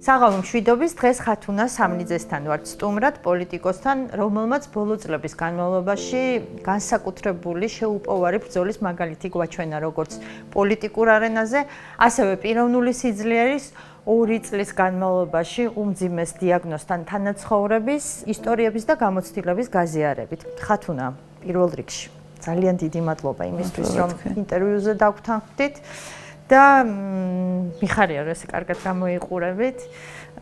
საღამო მშვიდობის დღეს ხათუნა სამნიძესთან ვართ სტუმრად პოლიტიკოსთან, რომელმაც ბოლო წლების განმავლობაში განსაკუთრებული შეუპოვარი ბრძოლის მაგალითი გვაჩვენა როგორც პოლიტიკურ არენაზე, ასევე პიროვნული სიძლიერის 2 წლის განმავლობაში უმძიმეს დიაგნოზთან თანაცხოვრების, ისტორიების და გამოცდილების გაზიარებით. ხათუნა, პირველ რიგში ძალიან დიდი მადლობა იმისთვის, რომ ინტერვიუზე დაგვთანხმდით. და მიხარია რომ ესე კარგად გამოიყურებით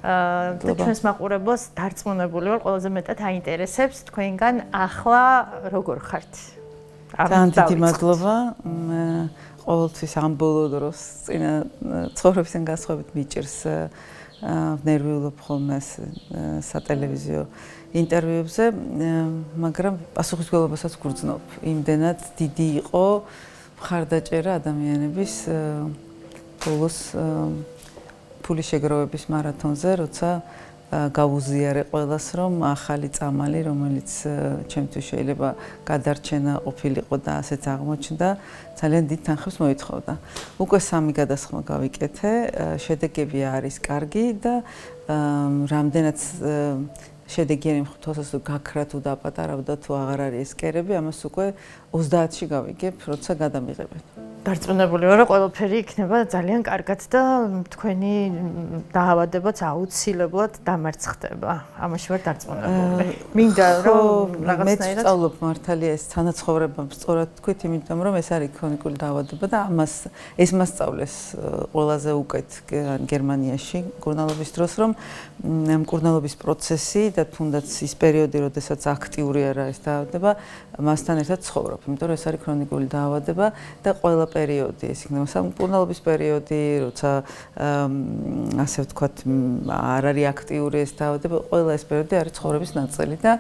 და ჩვენს მაყურებელს დარწმუნებული ვარ ყველაზე მეტად აინტერესებს თქვენგან ახლა როგორ ხართ? ძალიან დიდი მადლობა. ყოველთვის ამ ბოლო დროს წინა ცხოვრებისგან გასხვებით მიჭირს ნერვიულობ ხოლმე სატელევიზიო ინტერვიუებზე, მაგრამ პასუხისმგებლობასაც გრძნობ. იმდენად დიდი იყო ხარდაჭერა ადამიანების ბოლოს ფულის შეგროვების მარათონზე, როცა გავუზიარე ყველას, რომ ახალი წამალი, რომელიც ჩემთვის შეიძლება გადარჩენა ყოფილიყო და ასეც აღმოჩნდა, ძალიან დიდ თანხებს მოითხოვდა. უკვე 3 გადასხმა გავიკეთე, შედეგები არის კარგი და რამდენად შედეგიანი მღვდელსაც გაქრა თუ დაპატარავდა თუ აღარ არის ეს კერები, ამას უკვე 30-ში გავიგებ, როცა გადამიღებენ. დარწმუნებული ვარ, რომ ყველაფერი იქნება ძალიან კარგად და თქვენი დაავადებაც აუცილებლად დამარცხდება. ამაში ვარ დარწმუნებული. მინდა რომ რაღაცნაირად მე ვსწავლობ მართალია ეს თანაცხოვრება სწორად თქვით, იმიტომ რომ ეს არის ქრონიკული დაავადება და ეს მასწავლეს ყველაზე უკეთ გერმანიაში მკურნალობის დროს, რომ მკურნალობის პროცესი და თუნდაც ის პერიოდი, როდესაც აქტიური არა ეს დაავადება, მასთან ერთად ცხოვრობ, იმიტომ რომ ეს არის ქრონიკული დაავადება და ყველა პერიოდი, ეს იქნება სამკურნალობის პერიოდი, როცა ასე ვთქვათ, არ არის აქტიური ეს დაავადება, ყველა ეს პერიოდი არის ცხოვრების ნაწილი და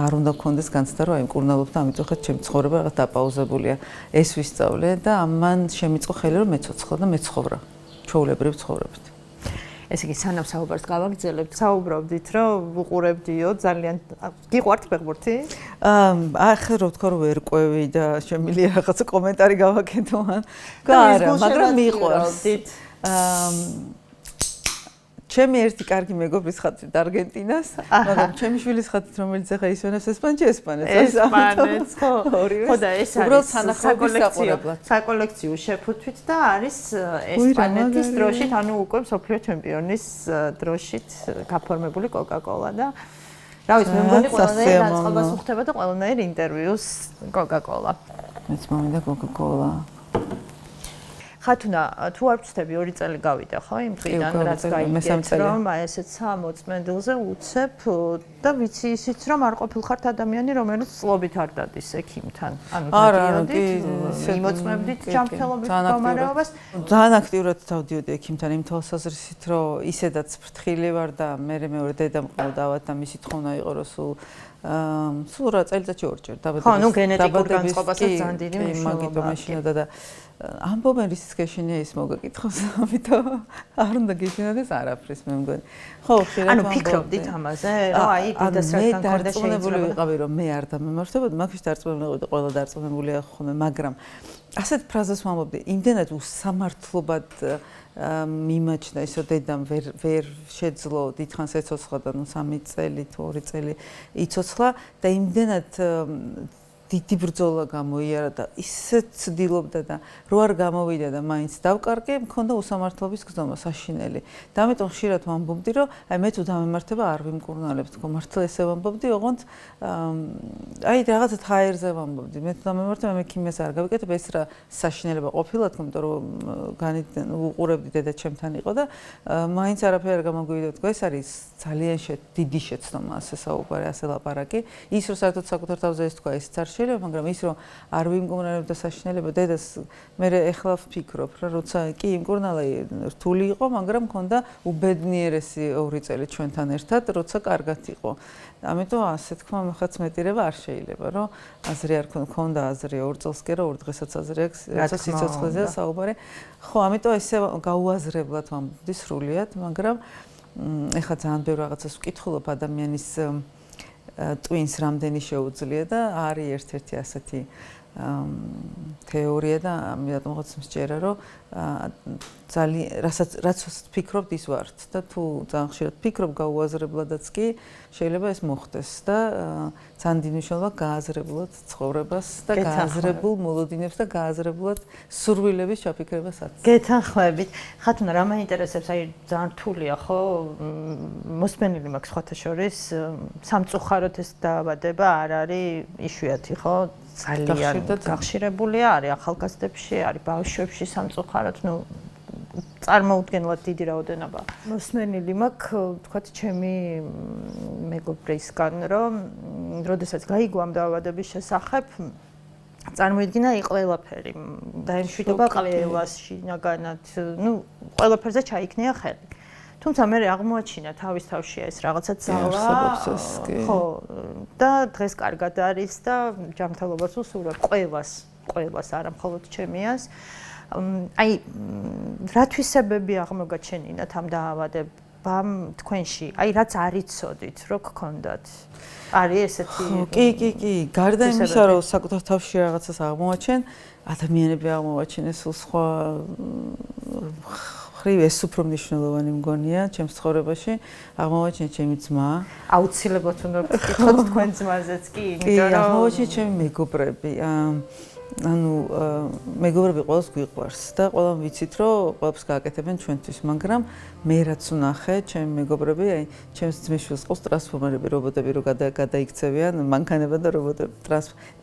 არ უნდა გქონდეს განცდა, რომ აი მკურნალობ და ამიტომ ხეთ ჩემი ცხოვრება რაღაც დაპაუზებულია. ეს ვისწავლე და ამან შემიწყო ხელი, რომ მეცოცხლო და მეცხოვრა ჩვეულებრივ ცხოვრებით. ესე იგი, სანამ საუბარს გავაგრძელებთ, საუბრობდით, რომ უყურებდიო ძალიან გიყვართ ფეხბურთი? ახლა რო ვთქვა, რომ ვერ ყვევი და შემიძლია რაღაცა კომენტარი გავაკეთო ან არა, მაგრამ მიყვარს. ჩემი ერთი კარგი მეგობრის ხათით არგენტინას, მაგრამ ჩემი შვილის ხათით, რომელიც ახლა ისვენებს ესპანეთს, ესპანეთს, ხო. ხო და ეს არის საკოლექციო შეფუთვით და არის ესპანეთის დროშით, ანუ უკვე მსოფლიო ჩემპიონის დროშით გაფორმებული კოკა-კოლა და რა ვიცი, მე მგონი ყველანაირ დაწყებას უხდება და ყველანაირ ინტერვიუს კოკა-კოლა. მეც მომიდა კოკა-კოლა. ხათუნა, თუ არ ვწდები 2 წელი გავიდა, ხო, იმ დღიდან რაც გაიგეთ, რომ აი ესეც 60 მენდელზე უცებ და ვიცი ისიც, რომ არ ყოფილხართ ადამიანი, რომელიც წლობით არ დადის ექიმთან. ანუ დადიოდით, იმოწმებდით ჯანმრთელობის მდგომარეობას. ძალიან აქტიურად დავდიოდი ექიმთან იმ თვალსაზრისით, რომ ისედაც ფრთხილი ვარ და მეორე დედამ ყავდავად და მისი თხოვნა იყო, რომ სულ რა წელიწადში 2 ჯერ დაბადების. ხო, ნუ გენეტიკურ განწყობასაც ძალიან დიდი მნიშვნელობა აქვს. და ამბობენ რის გეშინია ის მოგეკითხოს, ამიტომ არ უნდა გეშინოდეს არაფრის მე მგონი. ხო, ხშირად ანუ ფიქრობდით ამაზე, რომ აი ბედასრათთან ქონდა შეიძლება ვიყავი, რომ მე არ დამემართებოდი, მაგის დარწმუნებული და ყველა დარწმუნებულია ხოლმე, მაგრამ ასეთ ფრაზას ვამბობდი, იმდენად უსამართლობად მიმაჩნდა ისო დედამ ვერ შეძლო დიდხანს ეცოცხლა და ნუ 3 წელი თუ 2 წელი იცოცხლა და იმდენად დიდი ბრძოლა გამოიარა და ისეთ ცდილობდა და რო არ გამოვიდა და მაინც დავკარგე, მქონდა უსამართლობის გზნობა საშინელი. და ამიტომ ხშირად ვამბობდი, რომ აი მე თუ დამემართება არ ვიმკურნალებ, თქო, მართლა ესე ვამბობდი, ოღონდ აი რაღაცა ჰაერზე ვამბობდი. მე თუ დამემართება, მე ქიმიას არ გავიკეთებ, ეს რა საშინელება ყოფილა, თქო, იმიტომ რომ უყურებდი დედა ჩემთან იყო და მაინც არაფერი არ გამოგვივიდა, თქო, ეს არის ძალიან დიდი შეცდომა ასე საუბარი, ასე ლაპარაკი. ის რომ საერთოდ საკუთარ თავზე ეს თქვა, ისიც არ შეიძლება, მაგრამ ის რომ არ ვიმკურნალებდა საშინელება, დედას მე ეხლა ვფიქრობ, რა როცა კი იმკურნალა რთული იყო, მაგრამ მქონდა უბედნიერესი 2 წელი ჩვენთან ერთად, როცა კარგად იყო. ამიტომ ასე თქვა, ხაც მეტირება არ შეიძლება, რომ აზრი არ ქონდა აზრი 2 წელს კი რა 2 დღესაც აზრი აქვს, რაცა სიცოცხლეზე საუბარი. ხო, ამიტომ ესე გაუაზრებლად ვამბობდი სრულიად, მაგრამ ეხლა ძალიან ბევრ რაღაცას ვკითხულობ ადამიანის ტვინს რამდენი შეუძლია და არის ერთ-ერთი ასეთი თეორია და ამიტომაც მსჯერა რომ ძალიან რაც ვფიქრობთ ის ვართ და თუ ძალიან ხშირად ვფიქრობ გაუაზრებლადაც კი შეიძლება ეს მოხდეს და ძალიან დიდი მნიშვნელობა გააზრებლად ცხოვრებას და გააზრებულ მოლოდინებს და გააზრებლად სურვილების ჩაფიქრებასაც. გეთანხმებით. ხათუნა რა მაინტერესებს, აი ძალიან რთულია ხო? მოსმენილი მაქვს სხვათა შორის სამწუხაროდ ეს დაავადება არ არის იშვიათი ხო? ძალიან გახშირებულია, არის ახალგაზრდებში, არის ბავშვებში სამწუხაროდ, ну წარმოუდგენლად დიდი რაოდენობა. მოსმენილი მაქვს, თქვათ, ჩემი მეგობრისგან, რომ როდესაც გაიგო ამ დაავადების შესახებ, წარმოიდგინა ყველაფერი, დაემშვიდობა ყველას შინაგანად, ну ყველაფერზე ჩაიქნია ხელი. თუმცა მე აღმოაჩინა თავის თავში ეს რაღაცა ძალა, ხო, და დღეს კარგად არის და ჯანმრთელობას უსურვებ ყველას, არა მხოლოდ ჩემიას. აი, რა თვისებები აღმოგაჩენინათ ამ დაავადებამ თქვენში? აი, რაც არ იცოდით, რო გქონდათ? არის ესეთი? კი, გარდა იმისა, რომ საკუთარ თავში რაღაცას აღმოაჩენ, ადამიანები აღმოაჩენეს სულ სხვა ხრივ ეს უფრო მნიშვნელოვანი მგონია ჩემს ცხოვრებაში. აღმოვაჩინე ჩემი ძმა. აუცილებლად უნდა გკითხოთ თქვენ ძმაზეც კი, იმიტომ რომ აღმოვაჩინე ჩემი მეგობრები. ანუ მეგობრები ყველას გვიყვარს და ყველამ ვიცით, რომ ყველაფერს გააკეთებენ ჩვენთვის, მაგრამ მე რაც ვნახე, ჩემი მეგობრები, აი, ჩემს ძმისშვილს ყავს ტრანსფორმერები, რობოტები რო გადაიქცევიან, მანქანება და რობოტები,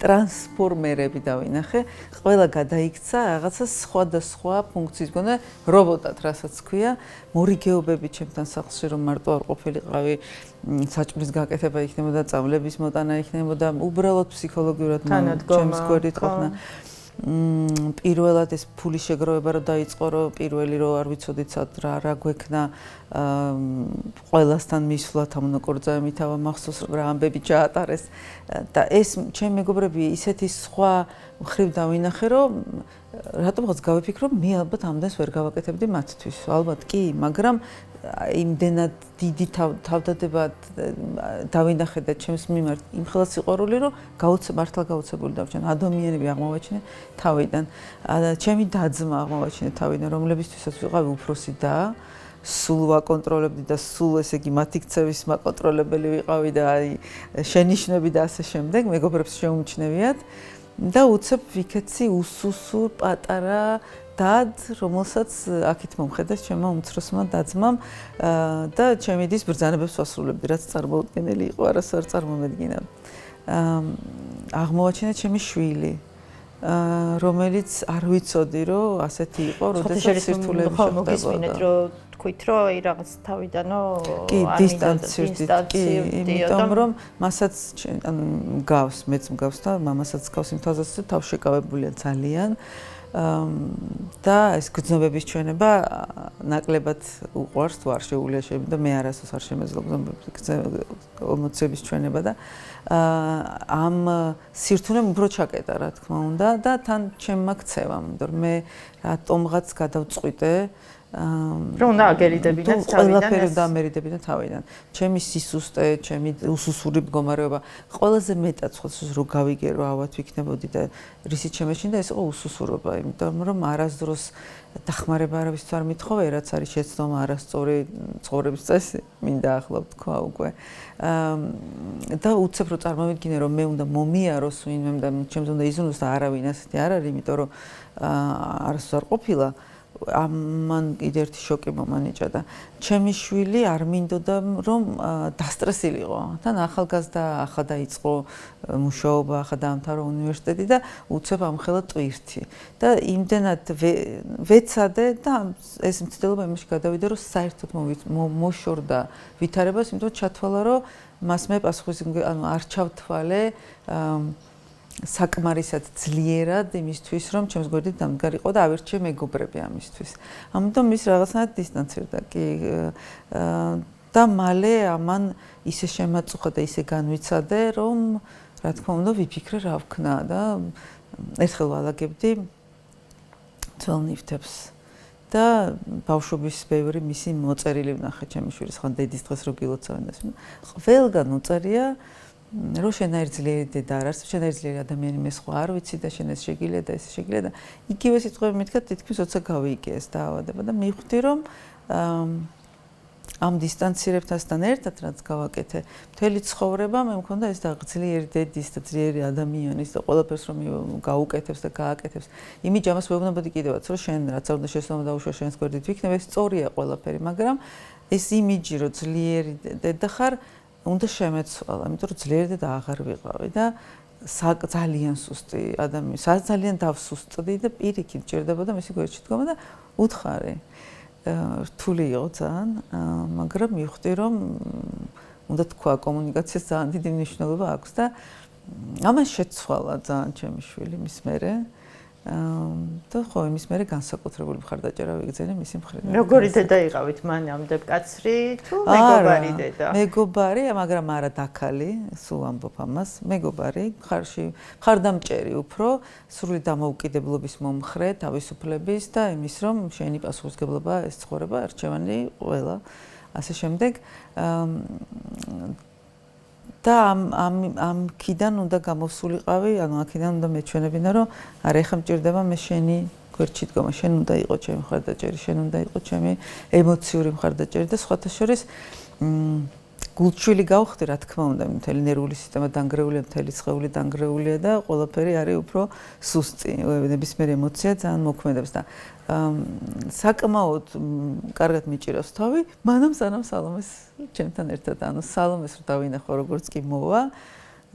ტრანსფორმერები დავინახე, ყველა გადაიქცა რაღაცა სხვადასხვა ფუნქციის გონდა, რობოტად, რასაც ქვია, მორიგეობები ჩემთან სახლში რომ მარტო არ ყოფილიყავი, საჭმლის გაკეთება იქნებოდა, წამლების მოტანა იქნებოდა, უბრალოდ ფსიქოლოგიურად ჩემს გვერდით ყოფნა. პირველად ეს ფულის შეგროვება რო დაიწყო, რომ პირველი რო არ ვიცოდით რა გვექნა, ყველასთან მისვლა თამონაკორძა მითავა მახსოვს რა ამბები ჩაატარეს და ეს ჩემი მეგობრები ისეთი სხვა ხრივ დავინახე, რომ რატომღაც გავიფიქრო, მე ალბათ ამდენს ვერ გავაკეთებდი მათთვის. ალბათ კი, მაგრამ იმდენად დიდი თავდადება დავინახე და ჩემს მიმართ იმხელად სიყვარული, რომ მართლა გაუცებული დავჭან. ადამიანები აღმოვაჩინე თავიდან. ჩემი და-ძმა აღმოვაჩინე თავიდან, რომლებისთვისაც ვიყავი უფროსი და სულ ვაკონტროლებდი და სულ ესე იგი მათი ქცევის მაკონტროლებელი ვიყავი და აი შენიშვნები და ასე შემდეგ, მეგობრებს შეუმჩნევიათ. და უცებ ვიქეცი უსუსურ პატარა დად, რომელსაც აქეთ მომხედეს ჩემმა უმცროსმა და-ძმამ და ჩემი დის ბრძანებებს ვასრულებდი, რაც წარმოუდგენელი იყო, არასოდეს არ წარმომედგინა. აღმოვაჩინე ჩემი შვილი, რომელიც არ ვიცოდი, რომ ასეთი იყო, როდესაც სირთულეები შეხვდებოდა. მოგისმინეთ, რომ თქვით, რომ აი რაღაც თავიდანო დისტანცირდით, იმიტომ რომ მასაც გავს, მეც მგავს და მამასაც გავს იმ თვალსაზრისით, რომ თავშეკავებულია ძალიან. და ეს გრძნობების ჩვენება ნაკლებად უყვარს თუ არ შეუძლია შეიძლება და მე არასდროს არ შემეძლო ემოციების ჩვენება და ამ სირთულემ უფრო ჩაკეტა რა თქმა უნდა და თან ჩემმა ქცევამ, იმიტომ რომ მე რატომღაც გადავწყვიტე რომ უნდა აგერიდებინათ თავიდან ყველაფერი უნდა ამერიდებინათ თავიდან. ჩემი სისუსტე, ჩემი უსუსური მდგომარეობა, ყველაზე მეტად ხოცს რო გავიგერო, ავად ვიქნებოდი და რისიც შემეჩნდა, ეს იყო უსუსურობა, იმიტომ რომ არასდროს დახმარება არავის არ მithხოვე, რაც არის შეცდომა არასწორი ცხოვრების წესი, მინდა ახლა ვთქვა უკვე. და უცებ რო წარმოვიდგინე, რომ მე უნდა მომიაროს ვინმე და ჩემს უნდა იზრუნოს და არავინ ასეთი არ არის, იმიტომ რომ არასდროს არ ყოფილა. ამან კიდე ერთი შოკი მომანიჭა და ჩემი შვილი არ მინდოდა რომ დასტრესილიყო. თან ახალგაზრდა, ახლა დაიწყო მუშაობა, ახლა დაამთავრა უნივერსიტეტი და უცებ ამხელა ტვირთი. და იმდენად ვეცადე და ეს მცდელობა იმაში გადავიდა, რომ საერთოდ მოშორდა ვითარებას, იმიტომ ჩათვალა, რომ მას მე პასუხის არ ჩავთვალე საკმარისად ძლიერად იმისთვის, რომ ჩემს გვერდით დამდგარიყო და ავირჩიე მეგობრები ამისთვის. ამიტომ ის რაღაცნაირად დისტანცირდა კი და მალე ამან ისე შემაწუხა და ისე განვიცადე, რომ რა თქმა უნდა ვიფიქრე რა ვქნა და ერთხელ ვალაგებდი ძველ ნივთებს და ბავშვობის ბევრი მისი მოწერილი ვნახე ჩემი შვილის ხან დედის დღეს რო გილოცავენ ეს. ყველგან უწერია რო შენაირ ძლიერი დედა არ არის, შენაირ ძლიერი ადამიანი მე სხვა არ ვიცი და შენ ეს შეგიძლია და ეს შეგიძლია და იგივე სიტყვები მითქვა თითქმის 20 გავიგე ეს დაავადება და მივხვდი რომ ამ დისტანცირებასთან ერთად რაც გავაკეთე, მთელი ცხოვრება მე მქონდა ეს და ძლიერი დედის და ძლიერი ადამიანის და ყველაფერს რომ გაუკეთებს და გააკეთებს. იმიჯ ამას ვეუბნებოდი კიდევაც, რომ შენ რაც არ უნდა შესაძლოა დაუშვა შენს გვერდით ვიქნებ, ეს სწორია ყველაფერი, მაგრამ ეს იმიჯი რომ ძლიერი დედა ხარ უნდა შემეცვალა, იმიტომ რომ ძლიერი დედა აღარ ვიყავი და ძალიან სუსტი ადამიანი, ძალიან დავსუსტდი და პირიქით ჭირდებოდა მისი გვერდში დგომა და უთხარი. რთული იყო ძალიან, მაგრამ მივხვდი რომ უნდა თქვა კომუნიკაციას ძალიან დიდი მნიშვნელობა აქვს და ამას შეცვალა ძალიან ჩემი შვილი მის მერე. და ხო, იმის მერე განსაკუთრებული მხარდაჭერა ვიგრძელე მისი მხრიდან. როგორი დედა იყავით მანამდე კაცრი თუ მეგობარი დედა? მეგობარი, მაგრამ არა დაქალი, სულ ამბობ ამას. მეგობარი, მხარდამჭერი უფრო, სრული დამოუკიდებლობის მომხრე, თავისუფლების და იმის რომ შენი პასუხისმგებლობა ეს ცხოვრება არჩევანი ყველა. ასე შემდეგ და ამქიდან უნდა გამოვსულიყავი, ანუ აქედან უნდა მეჩვენებინა, რომ არა ეხა მჭირდება მე შენი გვერდში დგომა, შენ უნდა იყო ჩემი მხარდაჭერი, შენ უნდა იყო ჩემი ემოციური მხარდაჭერი და სხვათა შორის გულჩვილი გავხდი, რა თქმა უნდა, მთელი ნერვული სისტემა დანგრეულია, მთელი სხეული დანგრეულია და ყველაფერი არის უფრო სუსტი. ნებისმიერი ემოცია ძალიან მოქმედებს და საკმაოდ კარგად მიჭირავს თავი, მანამ სანამ სალომეს ჩემთან ერთად, ანუ სალომეს რო დავინახო როგორც კი მოვა,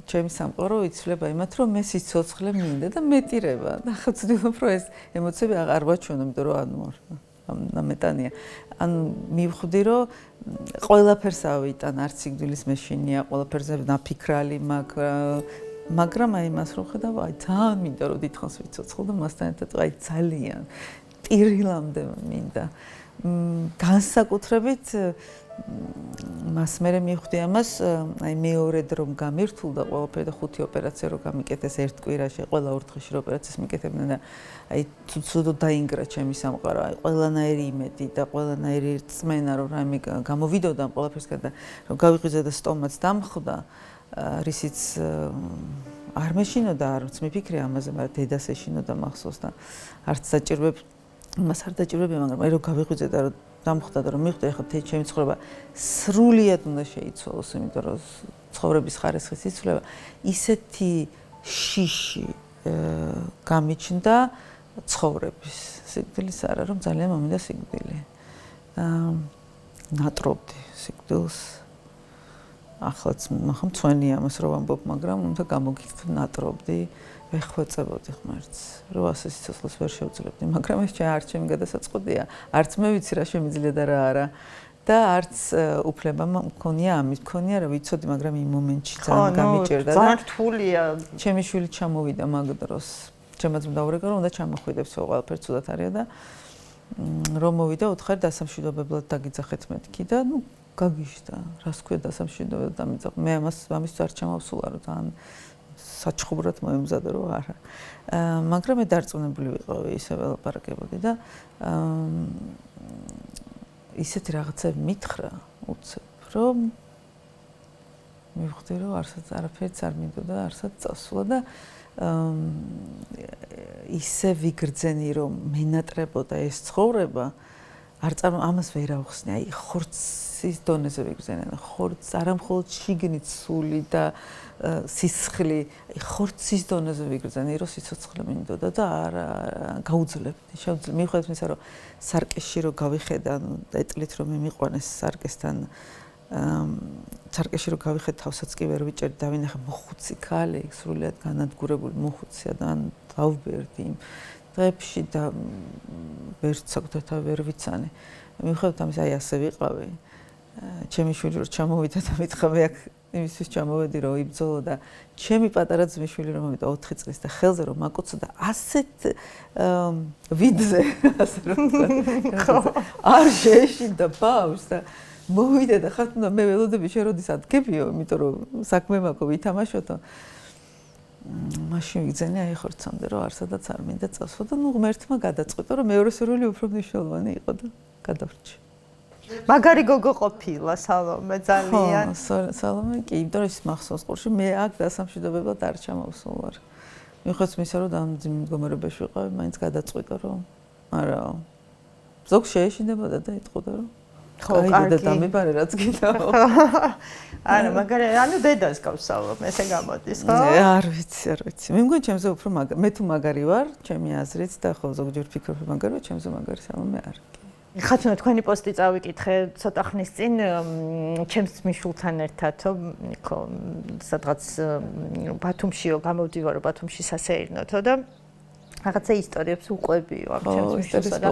ჩემი სამყარო იცვლება იმათ, რომ მე სიცოცხლე მინდა და მეტირება და ახლა ვცდილობ რომ ეს ემოციები აღარ ვაჩვენო, იმიტომ რომ ანუ მეტანია. ანუ მივხვდი რომ ყველაფერს ავიტან, არც სიკვდილის მეშინია, ყველაფერზე ნაფიქრალი მაგრამ აი მას რო ხედავ, აი ძალიან მინდა რომ დიდხანს ვიცოცხლო და მასთან ერთად აი ძალიან ტირილამდე მინდა. განსაკუთრებით მას მე მივხვდი ამას, აი მეორედ რომ გამირთულდა ყველაფერი და 5 ოპერაცია რო გამიკეთეს ერთ კვირაში, ყველა ორ დღეში რო ოპერაციას მიკეთებდნენ და აი ცუდ დაინგრა ჩემი სამყარო, აი ყველანაირი იმედი და ყველანაირი რწმენა რომ რაიმე გამოვიდოდა ამ ყველაფერსგან და რომ გავიღვიძე და სტომაც დამხვდა, რისიც არ მეშინოდა, არც მიფიქრე ამაზე, მაგრამ დედას ეშინოდა მახსოვს და არც საჭიროებ მას არ დაჭიროებია, მაგრამ აი რომ გავიღვიძე და რომ დამხვდა და რომ მივხვდი ახლა ჩემი ცხოვრება სრულიად უნდა შეიცვალოს, იმიტომ რომ ცხოვრების ხარისხის იცვლება ისეთი შიში გამიჩნდა ცხოვრების სიკვდილის არა რომ ძალიან მომინდა სიკვდილი. ნატრობდი სიკვდილს. ახლაც მწვენია ამას რომ ვამბობ, მაგრამ უნდა გამოგიხვდე ნატრობდი, ვეხვეწებოდი ღმერთს, რომ ასე სიცოცხლეს ვერ შევძლებდი, მაგრამ ეს არ ჩემი გადასაწყოდია, არც მე ვიცი რა შემიძლია და რა არა. და არც უფლება მქონია ამის, მქონია რა ვიცოდი, მაგრამ იმ მომენტში ძალიან გამიჭირდა და ძალიან რთულია. ჩემი შვილი ჩამოვიდა მაგ დროს. ჩემაც მდაურეკა რომ უნდა ჩამოხვიდებს, ყველაფერი ცუდად არის და რომ მოვიდა, უთხარ დასამშვიდობებლად დაგიძახეთ მეთქი და ნუ გაგიშდა. რას ქვია დასამშვიდობებლად დამიძახ. მე ამის არ ჩამოვსულა რომ ძალიან საჩხუბრად მოემზადა რომ არა. მაგრამ მე დარწმუნებული ვიყავი, ისე ველაპარაკებოდი და ისეთი რაღაცები მითხრა, უცებ, რომ მივხვდი, რომ არაფერიც არ მინდოდა, არცად წასვლა და ისე ვიგრძენი, რომ მენატრებოდა ეს ცხოვრება, ამას ვერ ავხსნი, აი ხორცის დონეზე ვიგრძენი, ხორცს არა მხოლოდ შიგნით სული და სისხლი, აი ხორცის დონეზე ვიგრძენი, რომ სიცოცხლე მინდოდა და არა გაუძლებდი. შეუძლია მიხვდეთ იმისა, რომ სარკეში რო გავიხედა, ეტლით რომ მიმიყვანეს სარკესთან სარკეში რო გავიხედე თავსაც კი ვერ ვიჭერდი, დავინახე მოხუცი ქალი, სრულიად განადგურებული მოხუცია და დავბერდი იმ დღეებში და ვერც საკვდათა ვერ ვიცანი. მიუხედავად ამისა, აი ასე ვიყავი. ჩემი შვილი რო ჩამოვიდა და მითხრა მე აქ იმისთვის ჩამოვედი რომ იბრძოლო და ჩემი პატარა ძმისშვილი რომ მოვიდა 4 წლის და ხელზე რომ აკოცო და ასეთ ვიდზე ასე რომ არ შეეშინდა ბავშვს და მოვიდა და ხართ უნდა მე ველოდები შეროდის ადგებიო, იმიტომ რომ საქმე მაქვს ვითამაშოთო. მაშინ ვიგზენი აი ხორცამდე რომ არსადაც არ მინდა წასვლა და ნუ ღმერთმა გადაწყვიტა რომ მეორე სურვილი უფრო მნიშვნელოვანი იყო და გადავრჩი. მაგარი გოგო ყოფილა სალომე ძალიან. ხო, სალომე კი, იმიტომ რომ ის მახსოვს ყურში მე აქ დასამშვიდობებლად არ ჩამოვსულ ვარ. მიხვდეთ მისა რომ დამძიმ მდგომარეობაში ვიყავი, მაინც გადაწყვიტა რომ არა. ზოგ შეეშინებოდა და იტყოდა რომ ხო, კარგი. და დამიბარე რაც გინდა. არა, მაგარი, ანუ დედას გავს სალომე, ესე გამოდის, ხო? არ ვიცი. მე მგონი ჩემზე უფრო მე თუ მაგარი ვარ, ჩემი აზრით და ხო ზოგჯერ ვფიქრობ რომ მაგარი ვარ, ჩემზე მაგარი სალომე არ. ხათუნა თქვენი პოსტი წავიკითხე ცოტა ხნის წინ ჩემს მიშულთან ერთად ხო სადღაც ბათუმშიო გამოვდივარო ბათუმში სასეირნოთო და რაღაცა ისტორიებს უყვებიო ამ ჩემს მიშულსა და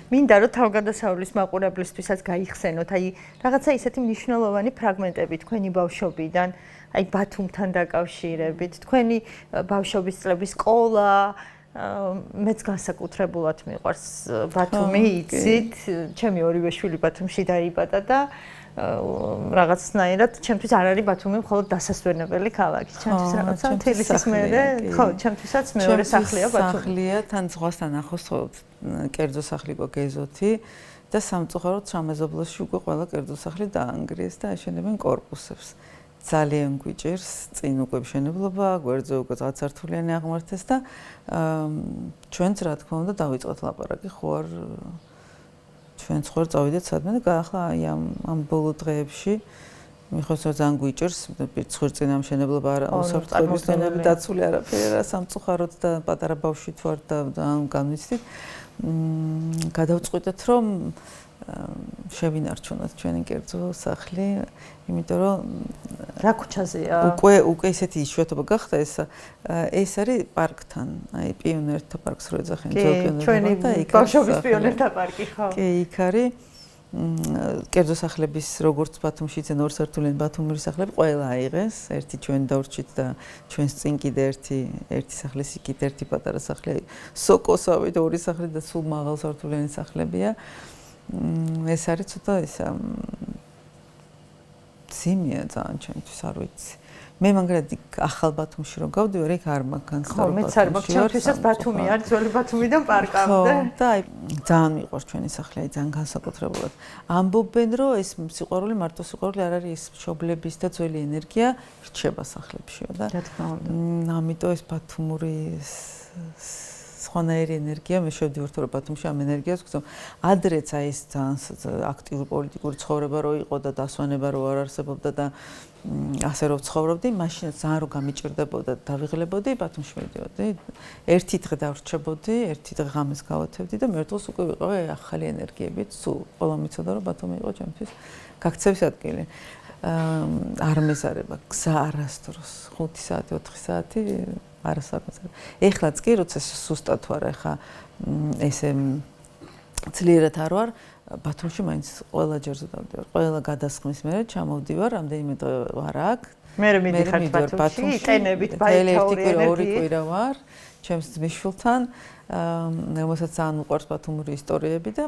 მინდა რომ თავგადასავლის მაყურებლისთვისაც გაიხსენოთ აი რაღაცა ისეთი მნიშვნელოვანი ფრაგმენტები თქვენი ბავშვობიდან აი ბათუმთან დაკავშირებით თქვენი ბავშვობის წლების სკოლა მეც განსაკუთრებულად მიყვარს ბათუმი, იცით, ჩემი ორივე შვილი ბათუმში დაიბადა და რაღაცნაირად ჩემთვის არ არის ბათუმი მხოლოდ დასასვენებელი ქალაქი. ჩემთვის რაღაცა თბილისის მერე, ხო, ჩემთვისაც მეორე სახლია ბათუმი. სახლია, თან ზღვასთან ახლოს კერძო სახლი იყო გეზოთი და სამწუხაროდ სამეზობლოში უკვე ყველა კერძო სახლი დაანგრიეს და აშენებენ კორპუსებს. ძალიან გვიჭირს წინ უკვე მშენებლობა, გვერდზე უკვე წარსართულიანი აღმართეს და ჩვენც რა თქმა უნდა დავიწყოთ ლაპარაკი ხო არ ჩვენც ხო წავიდეთ სადმე და გაახლა აი ამ ბოლო დღეებში მიხვდეთ რომ ძალიან გვიჭირს ხვირწინა მშენებლობა არა უსაფრთხოების დონეები დაცული არაფერი არა სამწუხაროდ და პატარა ბავშვით ვარ და განვიცდით გადავწყვიტეთ რომ შევინარჩუნოთ ჩვენი კერძო სახლი, იმიტომ რომ რა ქუჩაზეა? უკვე ისეთი იშვიათობა გახდა ეს არის პარკთან, აი პიონერთა პარკს რო ეძახიან, ჩვენი ბავშვობის პიონერთა პარკი, ხო. კი, იქ არის კერძო სახლების როგორც ბათუმში ძენ ორსართულიანი ბათუმური სახლები ყველა აიღეს, ერთი ჩვენ დავრჩით და ჩვენს წინ კიდე ერთი სახლის იქით ერთი პატარა სახლი, სოკოსავი და ორი სახლი და სულ მაღალსართულიანი სახლებია. ეს არის ცოტა ისა ძიმია ძალიან ჩემთვის არ ვიცი. მე მაგალითად ახალ ბათუმში რომ გავდივარ, იქ არ მაქვს განსხვავება. ხო, მეც არ მაქვს, ჩემთვისაც ბათუმი არის, ძველი ბათუმიდან პარკამდე. ხო, და აი ძალიან მიყვარს ჩვენი სახლი, აი ძალიან განსაკუთრებულად. ამბობენ, რომ ეს სიყვარული მარტო სიყვარული არ არის, ეს მშობლების და ძველი ენერგია რჩება სახლებშიო და რა თქმა უნდა. ამიტომ ეს ბათუმური სხვანაირი ენერგია მე შევდივართ რომ ბათუმში ამ ენერგიას ვგზავნა. ადრეც აი ეს ძალიან აქტიური პოლიტიკური ცხოვრება რო იყო და დასვენება რო არ არსებობდა და ასე რო ცხოვრობდი, მაშინაც ძალიან რო გამიჭირდებოდა და დავიღლებოდი ბათუმში მივდივარდი. ერთი დღე დავრჩებოდი, ერთი დღე ღამეს გავათევდი და მე დღეს უკვე ვიყავი ახალი ენერგიებით. სულ ყველა მიცოდა რომ ბათუმი იყო ჩემთვის გაქცევის ადგილი. არ მეზარება გზა არასდროს 5 საათი, 4 საათი არასაკმაყოფილო. ეხლაც კი როცა სუსტად ვარ, ეხა ესე ძლიერად არ ვარ, ბათუმში მაინც ყველა ჯერზე დავდივარ. ყველა გადასხმის მერე ჩამოვდივარ, რამდენიმე დღე ვარ აქ. მე მიდიხარ ბათუმში, ტენებით ბაითაური ორი კვირა ვარ, ჩემს ძმისშვილთან, რომელსაც ძალიან უყვარს ბათუმური ისტორიები და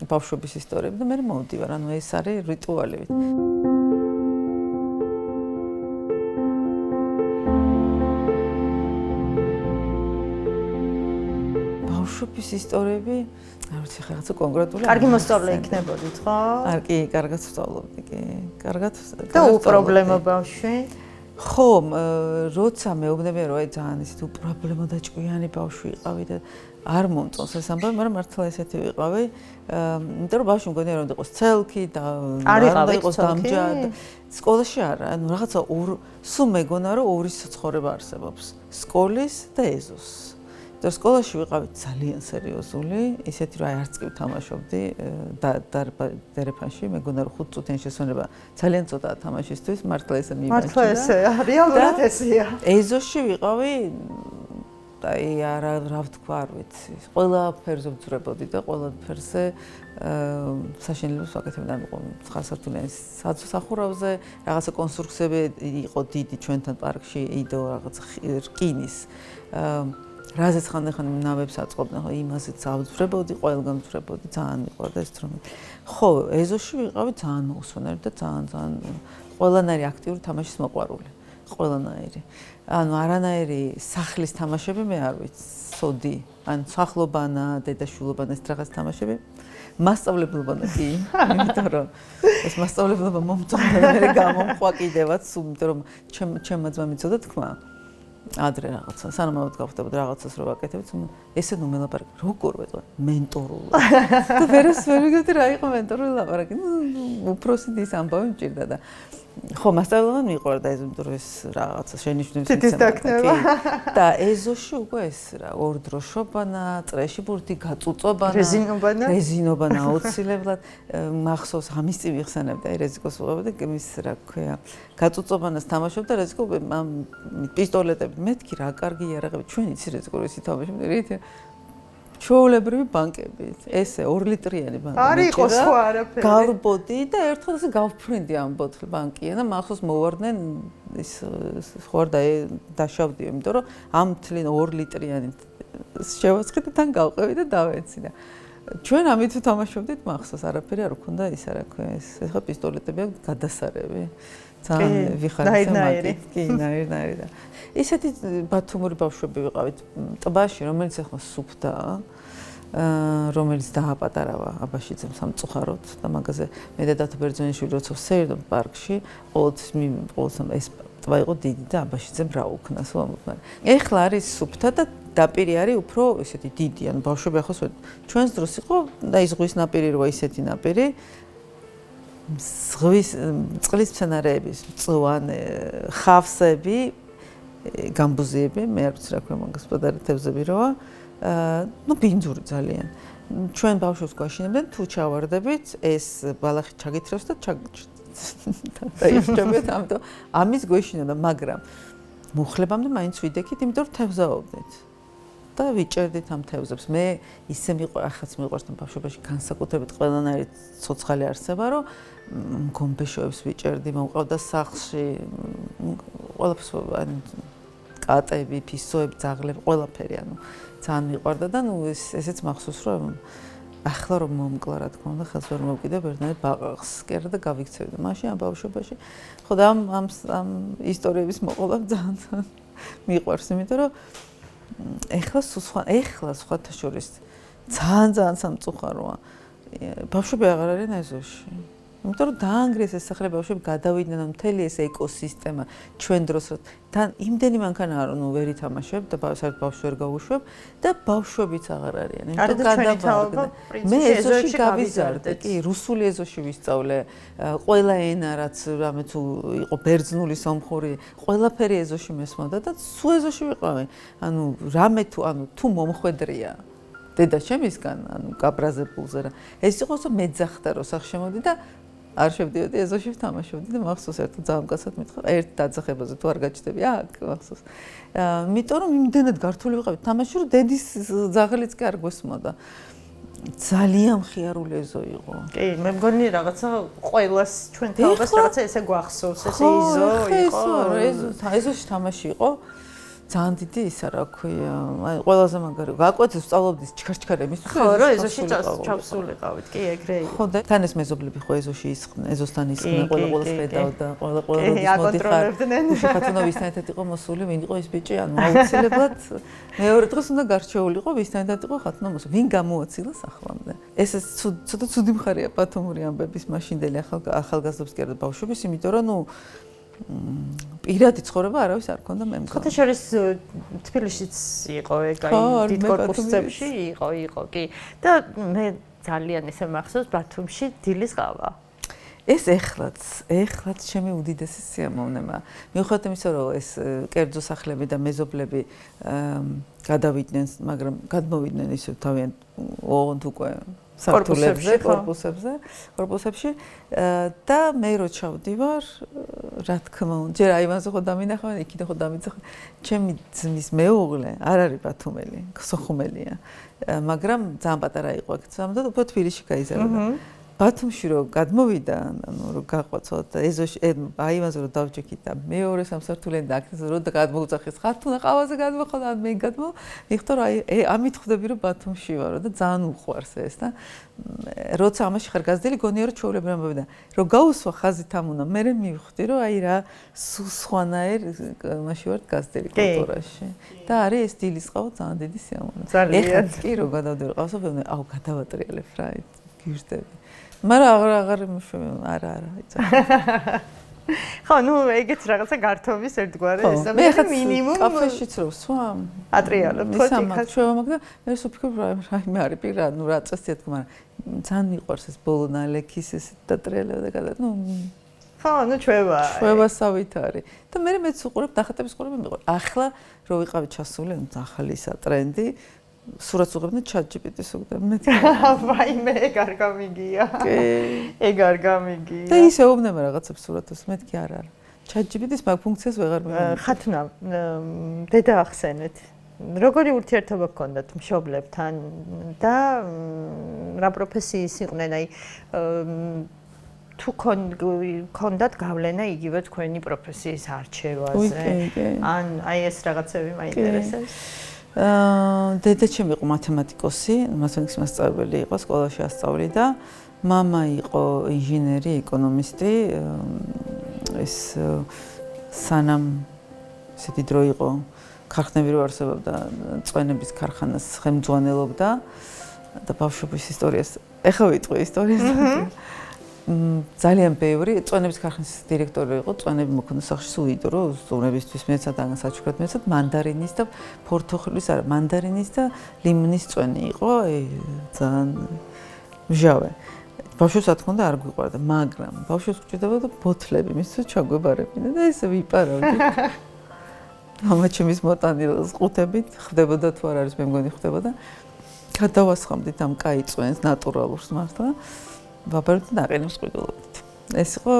ბავშვობის ისტორიები და მე მოვდივარ, ანუ ეს არის რიტუალი. ტიპის ისტორიები, არ ვიცი, ხა რაღაცა კონკრეტული. კარგი მოსწავლე იქნებოდით, ხო? კი, კარგად ვსწავლობდი, კი. კარგად. და უპრობლემო ბავშვი? ხო, როცა მეუბნებიან, რომ აი ძალიან ისეთი უპრობლემო და ჭკვიანი ბავშვი იყავი და არ მომწონს ეს ამბავი, მაგრამ მართლა ესეთი ვიყავი. იმიტომ რომ ბავშვი მგონია რომ იყოს ცელქი და არ იყოს დამჯად. სკოლაში არა, ანუ რაღაცა სულ მეგონა რომ ორი საცხოვრება არსებობს. სკოლის და ეზოს. და სკოლაში ვიყავი ძალიან სერიოზული, ისეთი რომ აი არც კი ვთამაშობდი დერეფანში, მეგონა რომ 5 წუთიან შესვენება ძალიან ცოტაა თამაშისთვის, მართლა ესე მიიბანჭდა. მართლა ესეა, რეალურად ესეა. ეზოში ვიყავი აი რა ვთქვა, არ ვიცი. ყველა ფერზე ვძვრებოდი და ყველა ფერზე საშინელებას ვაკეთებდი, ანუ ხარსართულიანი სახურავზე, რაღაცა კონსტრუქციები იყო დიდი ჩვენთან პარკში, იდო რაღაც რკინის. რაზეც ხანდახან ნავებს აწყობდნენ, ხო, იმასაც ავძვრებოდი, ყველგან ვძვრებოდი, ძალიან მიყვარდა ეს დრომა. ხო, ეზოში ვიყავი ძალიან მოუსვენარი და ძალიან ყველანაირი აქტიური თამაშის მოყვარული. ყველანაირი. ანუ არანაირი სახლის თამაშები მე არ ვიცოდი. ან სახლობანა, დედაშვილობანა ეს რაღაც თამაშები. მასწავლებლებანა კი, იმიტომ რომ ეს მასწავლებლობა მომწონდა და მე გამომყვა კიდევაც, იმიტომ რომ ჩემმა ძმამ იცოდა თქმა. ადრე რაღაცა, სანამ გავხდებოდი რაღაცას რო ვაკეთებთ, ესე ნუ მელაპარაკე, როგორ ვეტყვი, მენტორულად. და ვერას ვერ ვიგებდი რა იყო მენტორული ლაპარაკი. უფროსი ის ამბავი მჭირდა და ხო, მასწავლებელმა მიყვარდა ეს, იმიტომ რომ ეს რაღაცა შენიშვნების მიცემდა. და ეზოში უკვე ეს რა, ორდროშობანა, წრეში ბურთი, გაწუწობანა, რეზინობანა აუცილებლად. მახსოვს ამის წინ ვიხსენებდი, აი რეზიკოს ვუყურებდი, მის რა ქვია, გაწუწობანას თამაშობდა რეზიკო პისტოლეტები. მეთქი რა კარგი იარაღები, ჩვენ იცი რეზიკო ისე თამაშობდი, რითი ჩაოლებრივი ბანკებით. ესე 2 ლიტრიანი ბანკი. არ იყო სხვა არაფერი. გავბოდი და ერთხელ ესე გავფრინდი ამ ბოთლ ბანკია და მახსოვს მოვარდნენ ის ხوار დაშავდი, იმიტომ რომ ამ თლინ 2 ליტრიანი შევაწყდი და თან გავყევი და დავეცი და ჩვენ ამით თამაშობდით, მახსოვს არაფერი არ ქონდა ის რა ქვია ეს ხა პისტოლეტები აქვს გადასარევი. ძალიან ვიხარით მათით, კი, ნაირ და ისეთი ბათუმური ბავშვები ვიყავით ტბაში, რომელიც ახლა სუფთაა, რომელიც დააპატარავა აბაშიძემ სამწუხაროდ და მაგაზე მე და დათო ბერძენიშვილი როცა ვსერდო პარკში, ყოველთვის ეს ტბა იყო დიდი და აბაშიძემ რა უქნას ვამბობ. ეხლა არის სუფთა და დაპირი არის უფრო ესეთი დიდი, ანუ ბავშვები ახლა ჩვენს დროს იყო და ის ზღვის ნაპირი როა ისეთი ნაპირი წყლის მცენარეების მწვანე ხავსები გამბუზიები მე არ ვიცი რა ქვია მაგას პატარეთებზები როა ნუ ბინძური ძალიან ჩვენ ბავშვებს გვაშინებდნენ თუ ჩავარდებით ეს ბალახი ჩაგითრევს და დაიხჭებათ ამიტომ ამის გვეშინოდა მაგრამ მუხლებამდე მაინც ვიდექით იმიტომ რომ თევზაობდით და ვიჭერდით ამ თევზებს მე ისე ახაც მიყვარს ბავშვობაში განსაკუთრებით ყველანაირი ცოცხალი არსება რომ გომბეშოებს ვიჭერდი მომყავდა სახლში ყველაფერს კატები ფისოები ძაღლები ყველაფერი ანუ ძალიან მიყვარდა და ნუ ესეც მახსოვს რომ ახლა რომ მომკლა რა თქმა უნდა ხელს ვერ მოვკიდე ბერნარდ ბაყაყს კერა და გავიქცევდი მაშინ ამ ბავშვობაში ხო და ამ ისტორიების მოყოლა ძალიან მიყვარს იმიტომ რომ ეხლა სხვათა შორის ძალიან სამწუხაროა ბავშვები აღარ არიან ეზოში იმიტომ რომ დაანგრიეს ეს სახლები ბავშვები გადავიდნენ მთელი ეს ეკოსისტემა ჩვენ დროს თან იმდენი მანქანა არ ნუ ვერ ითამაშებ და საერთოდ ბავშვი ვერ გავუშვებ და ბავშვებიც აღარ არიან იმიტომ გადავარდა მე ეზოში გავიზარდე კი რუსული ეზოში ვისწავლე ყველა ენა რაც რამე თუ იყო ბერძნული სომხური ყველაფერი ეზოში მესმოდა და სულ ეზოში ვიყავი ანუ რამე თუ მომხვედრია დედა შემისგან ანუ გაბრაზებულზე რა ეს იყოს რომ მეძახდა რომ სახში შემოვდი და არ შევდიოდი ეზოში ვთამაშობდი და მახსოვს ერთად ძალიან კაცად მითხრა ერთ დაძახებაზე თუ არ გაჩნდები აქ მახსოვს იმიტომ რომ იმდენად გართული ვიყავი თამაში რომ დედის ძაღლიც კი არ გვესმოდა ძალიან მხიარული ეზო იყო კი მე მგონი რაღაცა ყოველას ჩვენ თაობას რაღაცა ესე გვახსოვს ესე იზო იყო ეზოში თამაში იყო ძალიან დიდი ისა რა ქვია, აი ყველაზე მაგარი. გაკვეთილ სწავლობდის ჩქარჩქარების. ხო, რა ეზოში ჩავსულიყავით, კი ეგრე იყო. ხო და თან ეს მეზობლები ხო ეზოში ისხდნენ, ეზოსთან ისხდნენ, ყველას ხედავდა, ყველა მოდიხარ. ხათუნა ვისთან ერთად იყო მოსული, ვინ იყო ეს ბიჭი, ანუ აუცილებლად მეორე დღეს უნდა გარჩეულიყო, ვისთან ერთად იყო ხათუნა მოსული. ვინ გამოაცილა სახლამდე. ეს ცოტა ცუდი მხარეა ბათუმური ამბების მაშინდელი ახალგაზრდობის კი არა ბავშვების, იმიტომ რომ ნუ პირადი ცხოვრება არავის არ ქონდა მე მგონი. ხოთა შორის თბილისშიც იყო ეგ აი დიდ კორპუსებში იყო კი და მე ძალიან ისე მახსოვს ბათუმში დილის ყავა. ეს ეხლაც ჩემი უდიდესი სიამოვნებაა. მიუხედავად იმისა, რომ ეს კერძო სახლები და მეზობლები გადავიდნენ, მაგრამ გადმოვიდნენ ისე თავიანთ ოღონდ უკვე კორპუსებში და მე რო ჩავდივარ, რა თქმა უნდა, ჯერ აივანზე ხო დამინახავენ, იქიდან ხო დამიძახენ. ჩემი ძმის მეუღლე არ არის ბათუმელი, ხსოხუმელია, მაგრამ ძალიან პატარა იყო აქ, და უფრო თბილისში გაიზარდა. ბათუმში რო გადმოვიდა, ანუ რო გაყვაცოთ და ეზოში აივანზე რო დავჭიქით და მეორე სამსართულიანი და აქ რო გადმოუძახეს ხათუნა ყავაზე გადმოხდა მე გადმო მიხტო რომ აი ამით ხვდები რომ ბათუმში ვარო და ძალიან უყვარს ეს და როცა ამაში ხარ გაზრდილი გონია რომ ჩვეულებრივი ამბები და რო გაუსვა ხაზით ამუნა მე მივხვდი რომ აი რა სხვანაირ მაშინ ვარ გაზრდილი კულტურაში და არის ეს დილის ყავა ძალიან დიდი სიამოვნებაა ძალიან კი რო გადავდივარ ყავსო ვეუბნე აუ გადავატრიალებ რა გირდები მაგრამ აღარ არა იცი ხო ნუ ეგეც რაღაცა გართობის ერთგვარი ეს მინიმუმ კაფეშიც რო სვამ ატრიალებ თქო იქაც შევამაგ და მე ვფიქრობ რაიმე არის პირა ნუ რა წესია თქო მაგრამ ძალიან მიყვარს ეს ბოლო ნალექის ეს დატრიალება და გადა ნუ ხო ნუ ჩვევასავით არის და მე მეც უყურებ დახატების ყურები მიყვარს ახლა რო ვიყავი ჩასული ახალი ისა ტრენდი სურათს უღებდნენ ChatGPT-ს უკვე მე ვაიმე ეგ არ გამიგია ეგ არ გამიგია და ის ეუბნება რაღაცებს სურათს მეთქი არა ChatGPT-ს მაგ ფუნქციას ვეღარ მივიღებ ხათუნა დედა ახსენეთ როგორი ურთიერთობა გქონდათ მშობლებთან და რა პროფესიის იყვნენ აი თუ გქონდათ გავლენა იგივე თქვენი პროფესიის არჩევაზე ან აი ეს რაღაცები მაინტერესებს დედა ჩემი იყო მათემატიკოსი, მათემატიკის მასწავლებელი იყო, სკოლაში ასწავლიდა. მამა იყო ინჟინერი, ეკონომისტი. ეს სანამ ისეთი დრო იყო, ქარხნები რო არსებობდა, წვენების ქარხანას ხელმძღვანელობდა და ბავშვობის ისტორიას ეხლა ვიტყვი ისტორიას. ძალიან ბევრი წვენების ქარხნის დირექტორი იყო, წვენები მოქონდა სახლში სულ იდო რომ ზურებისთვის მეცად ან საჩუქრად მეცად მანდარინის და ფორთოხლის არა მანდარინის და ლიმონის წვენი იყო, ძალიან მჟავე. ბავშვებს რა თქმა უნდა არ გვიყვარდა, მაგრამ ბავშვებს გვჭირდებოდა ბოთლები, მისთვის ჩაგვებარებინა და ესე ვიპარავდი. მამა ჩემის მოტანილს ყუთებით ხდებოდა თუ არ არის მე მგონი ხდებოდა. გადავასხამდით ამ კაი წვენს ნატურალურს მართლა. ვაბარებთ ნაყენებს ყიდულობთ. ეს იყო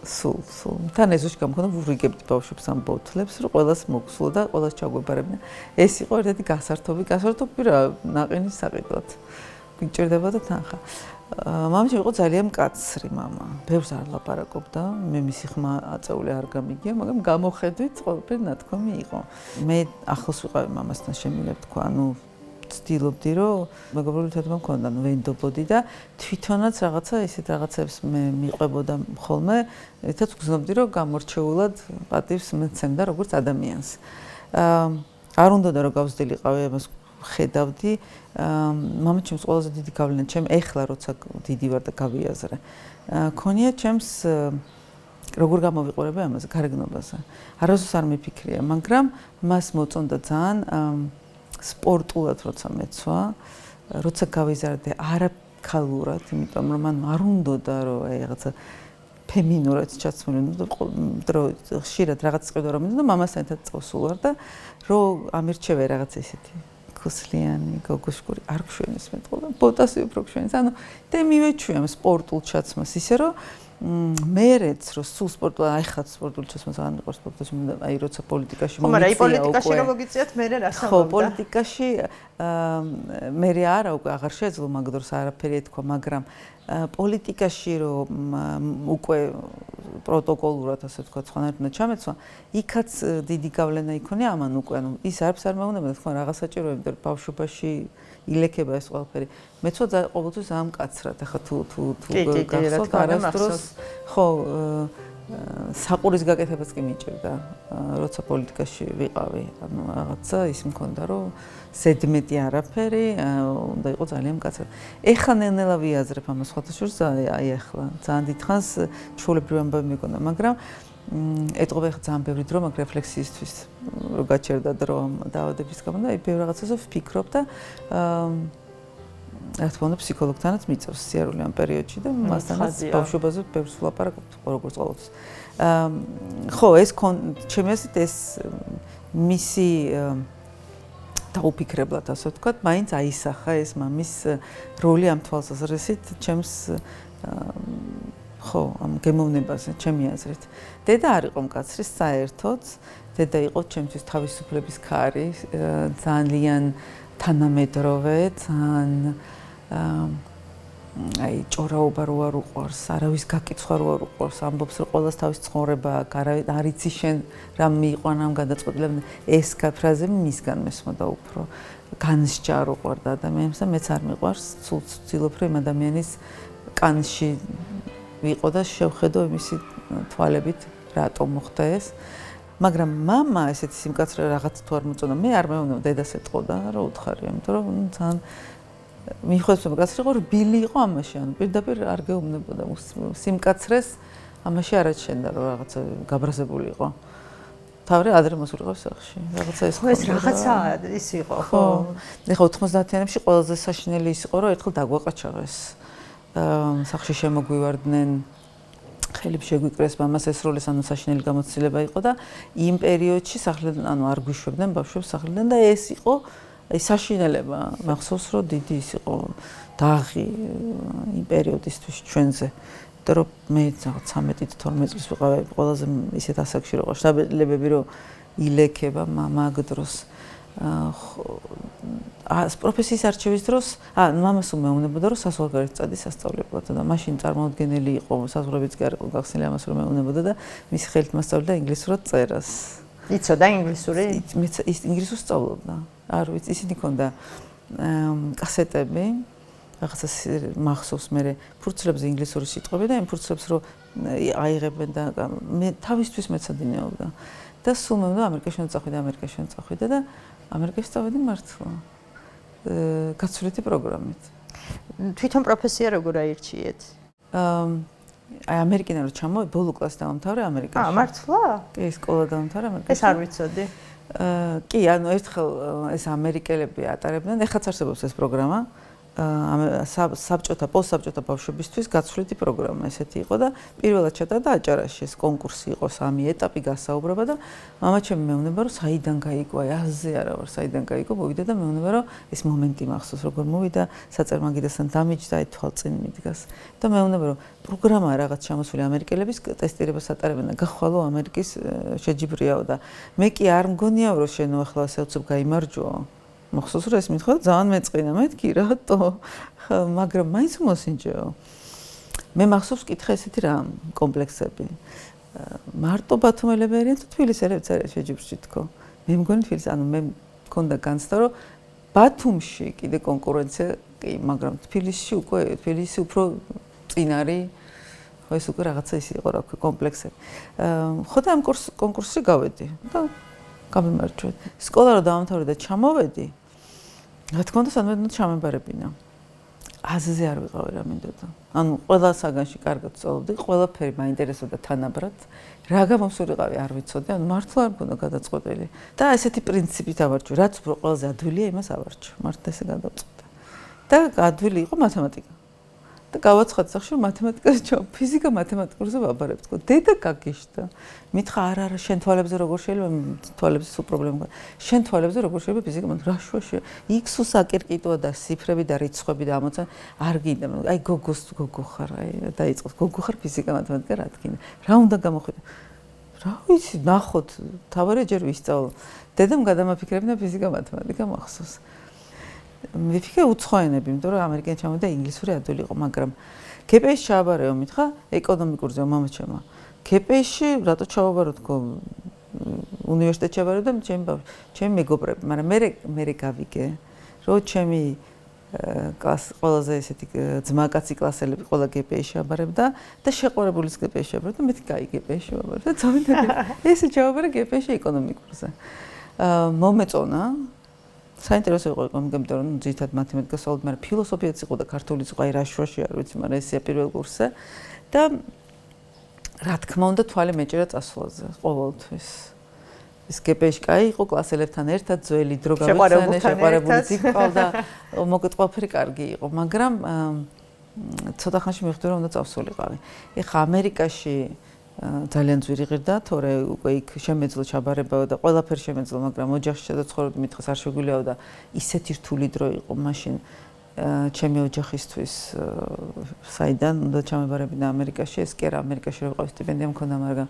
სულ. თან ეზოში გამქონდა ვურიგებთ ბავშვებს ამ ბოთლებს, რომ ყველას მოგსულა და ყველას ჩაგვებარებინა. ეს იყო ერთ-ერთი გასართობი რა ნაყენის საყიდლად. გვიჭირდებოდა თანხა. მამაჩემ იყო ძალიან მკაცრი მამა. ბევრს არ ლაპარაკობდა, მე მისი ხმა აწეული არ გამიგია, მაგრამ გამოხედვით ყველაფერი ნათქვამი იყო. მე ახლოს ვიყავი მამასთან შემიძლია თქვა, ანუ ვცდილობდი რომ მეგობრული ურთიერთობა მქონდა, ვენდობოდი და თვითონაც რაღაცა ისეთ რაღაცებს მე მიყვებოდა ხოლმე, ერთად ვგრძნობდი რომ გამორჩეულად პატივს მეცემდა როგორც ადამიანს. არ უნდოდა რომ გავსდელიყავი ამას ხედავდი. მამაჩემს ყველაზე დიდი გავლენა ჩემ ეხლა როცა დიდი ვარ და გავიაზრე. ქონია ჩემს როგორ გამოვიყურებე ამაზე გარეგნობაზე. არასდროს არ მიფიქრია, მაგრამ მას მოწონდა ძალიან სპორტულად როცა მეცვა, როცა გავიზარდე არაქალურად, იმიტომ რომ მან არ უნდოდა რომ აი რაღაცა ფემინურად ჩაცმული, რომ ხშირად რაღაც წყვიდა რომ და მამასთან ერთად წავსულ ვარ და რომ ამირჩევე რაღაც ისეთი ქუსლიანი, გოგოშკური არ გშვენის მეტყოლა, ბოტასი უფრო გშვენის. ანუ და მივეჩვია ამ სპორტულ ჩაცმას ისე რომ მერეც რომ სულ სპორტულ ახლა სპორტულ ჩასმას არ მიყვარს სპორტში აი როცა პოლიტიკაში მომიწია უკვე. ხო, მაგრამ აი პოლიტიკაში რომ მოგიწიათ მერე რა სამობდა? ხო, პოლიტიკაში მე არა უკვე აღარ შეძლო მაგ დროს არაფერი ეთქვა, მაგრამ პოლიტიკაში რომ უკვე პროტოკოლურად ასე ვთქვათ, სხვანაირად უნდა ჩამეცვა, იქაც დიდი გავლენა იქონია ამან უკვე, ანუ ის არც არ მეუბნება, თქო, რაღაც საჭიროებდა, რომ ბავშვობაში ილექება ეს ყველაფერი. მეცვა ყოველთვის ამკაცრად, ახლა თუ გახსოვთ არასდროს, ხო, საყურის გაკეთებაც კი მიჭირდა, როცა პოლიტიკაში ვიყავი, ანუ რაღაცა ის მქონდა, რომ ზედმეტი არაფერი, უნდა იყოს ძალიან მკაცრად. ეხლა ნელ-ნელა ვიაზრებ ამას სხვათა შორის, აი ახლა ძალიან დიდხანს ჩვეულებრივი ამბავი მეკონა, მაგრამ ეტყობა ახლა ძალიან ბევრი დრო მაგ რეფლექსიისთვის, რომ გაჩერდა დრო დაავადების გამო და აი ბევრ რაღაცაზე ვფიქრობ და რა თქმა უნდა ფსიქოლოგთანაც მიწევს სიარული ამ პერიოდში და მასთანაც ბავშვობაზე ბევრს ვლაპარაკობთ როგორც ყოველთვის. ხო, ეს ჩემი აზრით ეს მისი დაუფიქრებლად ასე ვთქვათ, მაინც აისახა ეს მამის როლი ამ თვალსაზრისით ჩემს ხო, ამ გემოვნებაზე, ჩემი აზრით. დედა არ იყო მკაცრი საერთოდ, დედა იყო ჩემთვის თავისუფლების ქარი, ძალიან თანამედროვე, ძალიან აი ჭორაობა რო არ უყვარს, არავის გაკიცხვა რო არ უყვარს, ამბობს რომ ყოველს თავის ცხოვრება აქვს, არავინ არ იცი შენ რა მიიყვანა ამ გადაწყვეტილებამ. ეს ფრაზე მისგან მესმოდა უფრო. განსჯა არ უყვარდა ადამიანს და მეც არ მიყვარს, სულ ვცდილობ რომ ადამიანის კანში ვიყო და შევხედო მისი თვალებით რატომ მოხდა ეს. მაგრამ მამა ესეთი სიმკაცრე რაღაც თუ არ მოწონა, მე არ მეუბნება დედას ეტყოდა რა უთხარია, იმიტომ რომ ძალიან მიხვდეთ რომ გასწრიყო რბილი იყო ამაში, ანუ პირდაპირ არ გეუბნებოდა სიმკაცრეს ამაში არ აჩენდა რომ რაღაცა გაბრაზებული იყო. თავი ადრე მოსულიყო სახში. რაღაცა ეს ხო ეს რაღაცა ის იყო, ხო. ეხლა 90-იანებში ყველაზე საშინელი ის იყო რომ ერთხელ დაგვაყაჩაღეს. სახში შემოგვივარდნენ ხელებს შეგვიკრეს მამას ესროლის ანუ საშინელი გამოცდილება იყო და იმ პერიოდში სახლიდან ანუ არ გვიშვებდნენ ბავშვებს სახლიდან და ეს იყო აი საშინელება მახსოვს რომ დიდი ის იყო დაღი იმ პერიოდისთვის ჩვენზე და რომ მე 13-12 წლის ვიყავი ყველაზე ისეთ ასაკში რომ შტაბელებები რომ ილექება მაგ დროს პროფესიის არჩევის დროს მამას უმეუბნებოდა რომ საზღვარგარეთ წადი სასწავლებლად და მაშინ წარმოუდგენელი იყო საზღვრებიც კი არ იყო გახსნილი ამას რომ მეუბნებოდა და მისი ხელით მასწავლდა ინგლისურად წერას. იცოდა ინგლისური? ის ინგლისურს სწავლობდა. არ ვიცი, ისინი ქონდა კასეტები, რაღაცა მახსოვს მე ფურცლებზე ინგლისური სიტყვები და იმ ფურცლებს რომ აიღებენ და მე თავისთვის მეცადინეობდა. და სულ მე ამერიკაში წავიდა და ამერიკაში წავედი მართლა. გაცვლითი პროგრამით. თვითონ პროფესია როგორ აირჩიეთ? აი ამერიკიდან რომ ჩამოვედი, ბოლო კლასი დავამთავრე ამერიკაში. მართლა? კი, სკოლა დავამთავრე ამერიკაში. ეს არ ვიცოდი. კი, ანუ ერთხელ ეს ამერიკელები ატარებდნენ, ეხლაც არსებობს ეს პროგრამა. საბჭოთა, პოსტსაბჭოთა ბავშვებისთვის გაცვლითი პროგრამა ესეთი იყო და პირველად ჩატარდა აჭარაში ეს კონკურსი იყო 3 ეტაპი გასაუბრება და მამა ჩემი მეუბნება რომ საიდან გაიგო, აი აზზე არა ვარ, საიდან გაიგო, მოვიდა და მეუბნება რომ ეს მომენტი მახსოვს, როგორ მოვიდა საწარმაგიდასთან დამიჯდა, აი თვალწინ მიდგას და მეუბნება რომ პროგრამა რაღაც ჩამოსული ამერიკელების ტესტირებას ატარებენ და გახვალო ამერიკის შეჯიბრიაო და მე კი არ მგონიაო რომ შენო ახლა ასე უცებ გაიმარჯვო. მახსოვს რომ ეს მითხრა ძალიან მეწყინა მეთქი რატო მაგრამ მაინც მოსინჯეო მე მახსოვს კითხე ესეთი რა კომპლექსები მარტო ბათუმელები არიან თუ თბილისელებს არის შეჯიბრში თქო მე მგონი თბილისი ანუ მე მქონდა განცდა რომ ბათუმში კიდე კონკურენცია კი მაგრამ თბილისში უკვე თბილისი უფრო წინ არის ხო ეს უკვე რაღაცა ის იყო რა კომპლექსები ხო და ამ კონკურსში გავედი და გამიმარჯვეთ სკოლა რომ დავამთავრე და ჩამოვედი რა თქმა უნდა სანამ ჩამებარებინა აზზე არ ვიყავი რა მინდოდა ანუ ყველა საგანში კარგად ვწავლობდი ყველაფერი მაინტერესებდა თანაბრად რა გამოსულიყავი არ ვიცოდი ანუ მართლა არ მქონდა გადაწყვეტილი და ესეთი პრინციპით ავარჩევ რაც უფრო ყველაზე ადვილია იმას ავარჩევ მართლა ესე გადავწყვეტა და ადვილი იყო მათემატიკა და გავაცხადე სახში რომ მათემატიკას ჩავ ფიზიკა მათემატიკურზე ვაბარებ თქო დედა გაგიშდა მითხრა არა შენ თვალებზე როგორ შეიძლება თვალებზე სულ პრობლემა შენ თვალებზე როგორ შეიძლება ფიზიკა რა შუაში x-ს აკირკიტვა და ციფრები და რიცხვები და ამოცა არ გინდა აი გოგო ხარ აი დაიწყოს გოგო ხარ ფიზიკა მათემატიკა რა თქინდა რა უნდა გამოხედა რა ვიცი ნახოთ თავარი ჯერ ვისწავლო დედამ გადამაფიქრებინა ფიზიკა მათემატიკა მახსოვს მიფიქრე უცხოენები, იმიტომ რომ ამერიკიდან ჩამოვიდა ინგლისური ადვილი იყო, მაგრამ KPS-ში ჩააბარეო მითხრა ეკონომიკურზე მამაჩემმა. KPS-ში რატო ჩავაბარო თქო უნივერსიტეტში ჩავაბარო და ჩემი მეგობრები, მაგრამ მე გავიგე, რომ ჩემი ყველაზე ესეთი ძმაკაცი კლასელები ყველა KPS-ში აბარებდა და შეყვარებულის KPS-ში აბარებდა, მეთი კაი KPS-ში აბარებდა და წავიდა ესე ჩავაბარე KPS-ში ეკონომიკურზე. მომეწონა საინტერესო იყო ეკონომიკა, იმიტომ რომ ძირითადად მათემატიკა სწავლობდი, მაგრამ ფილოსოფიაც იყო და ქართულიც იყო, აი რა შუაში არ ვიცი, მაგრამ ესეა პირველ კურსზე და რა თქმა უნდა თვალი მეჭერა წასვლაზე ყოველთვის. ეს KPS-ში კაი იყო კლასელებთან ერთად, ძველი დრო გავიხსენე, შეყვარებულიც იყავდა, მოკეთ ყველაფერი კარგი იყო, მაგრამ ცოტა ხანში მივხვდი რომ უნდა წავსულიყავი. ეხლა ამერიკაში ძალიან ძვირი ღირდა, თორე უკვე იქ შემეძლო ჩაბარებაო და ყველაფერი შემეძლო, მაგრამ ოჯახში შედაცხოვრობდი, მითხეს არ შეგვიძლიაო და ისეთი რთული დრო იყო მაშინ ჩემი ოჯახისთვის, საიდან უნდა ჩამებარებინა ამერიკაში, ეს კი არა ამერიკაში რო ვიყავი სტიპენდია მქონდა, მაგრამ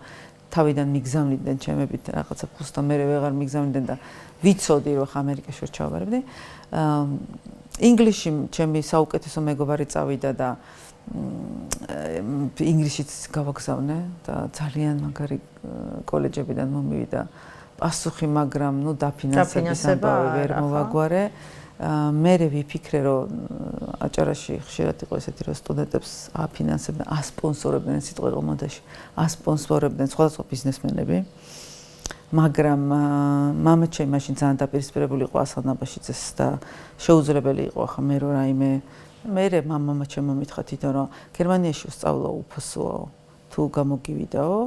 თავიდან მიგზავნიდნენ ჩემებით რაღაცა ფულს და მე ვეღარ მიგზავნიდნენ და ვიცოდი რომ ამერიკაში ვერ ჩავაბარებდი. ინგლისში ჩემი საუკეთესო მეგობარი წავიდა და ინგლისშიც გავაგზავნე და ძალიან მაგარი კოლეჯებიდან მომივიდა პასუხი, მაგრამ ნუ დაფინანსების ამბავი ვერ მოვაგვარე. მე ვიფიქრე რომ აჭარაში ხშირად იყო ესეთი რომ სტუდენტებს აფინანსებდნენ, ასპონსორებდნენ, სიტყვა იყო მოდაში, ასპონსორებდნენ სხვადასხვა ბიზნესმენები. მაგრამ მამაჩემი მაშინ ძალიან დაპირისპირებული იყო ასლან აბაშიძეს და შეუძლებელი იყო ახლა მე რომ რაიმე მე მამაჩემმა მითხრა თვითონ რომ გერმანიაში ვსწავლა უფასოა თუ გამოგივიდაო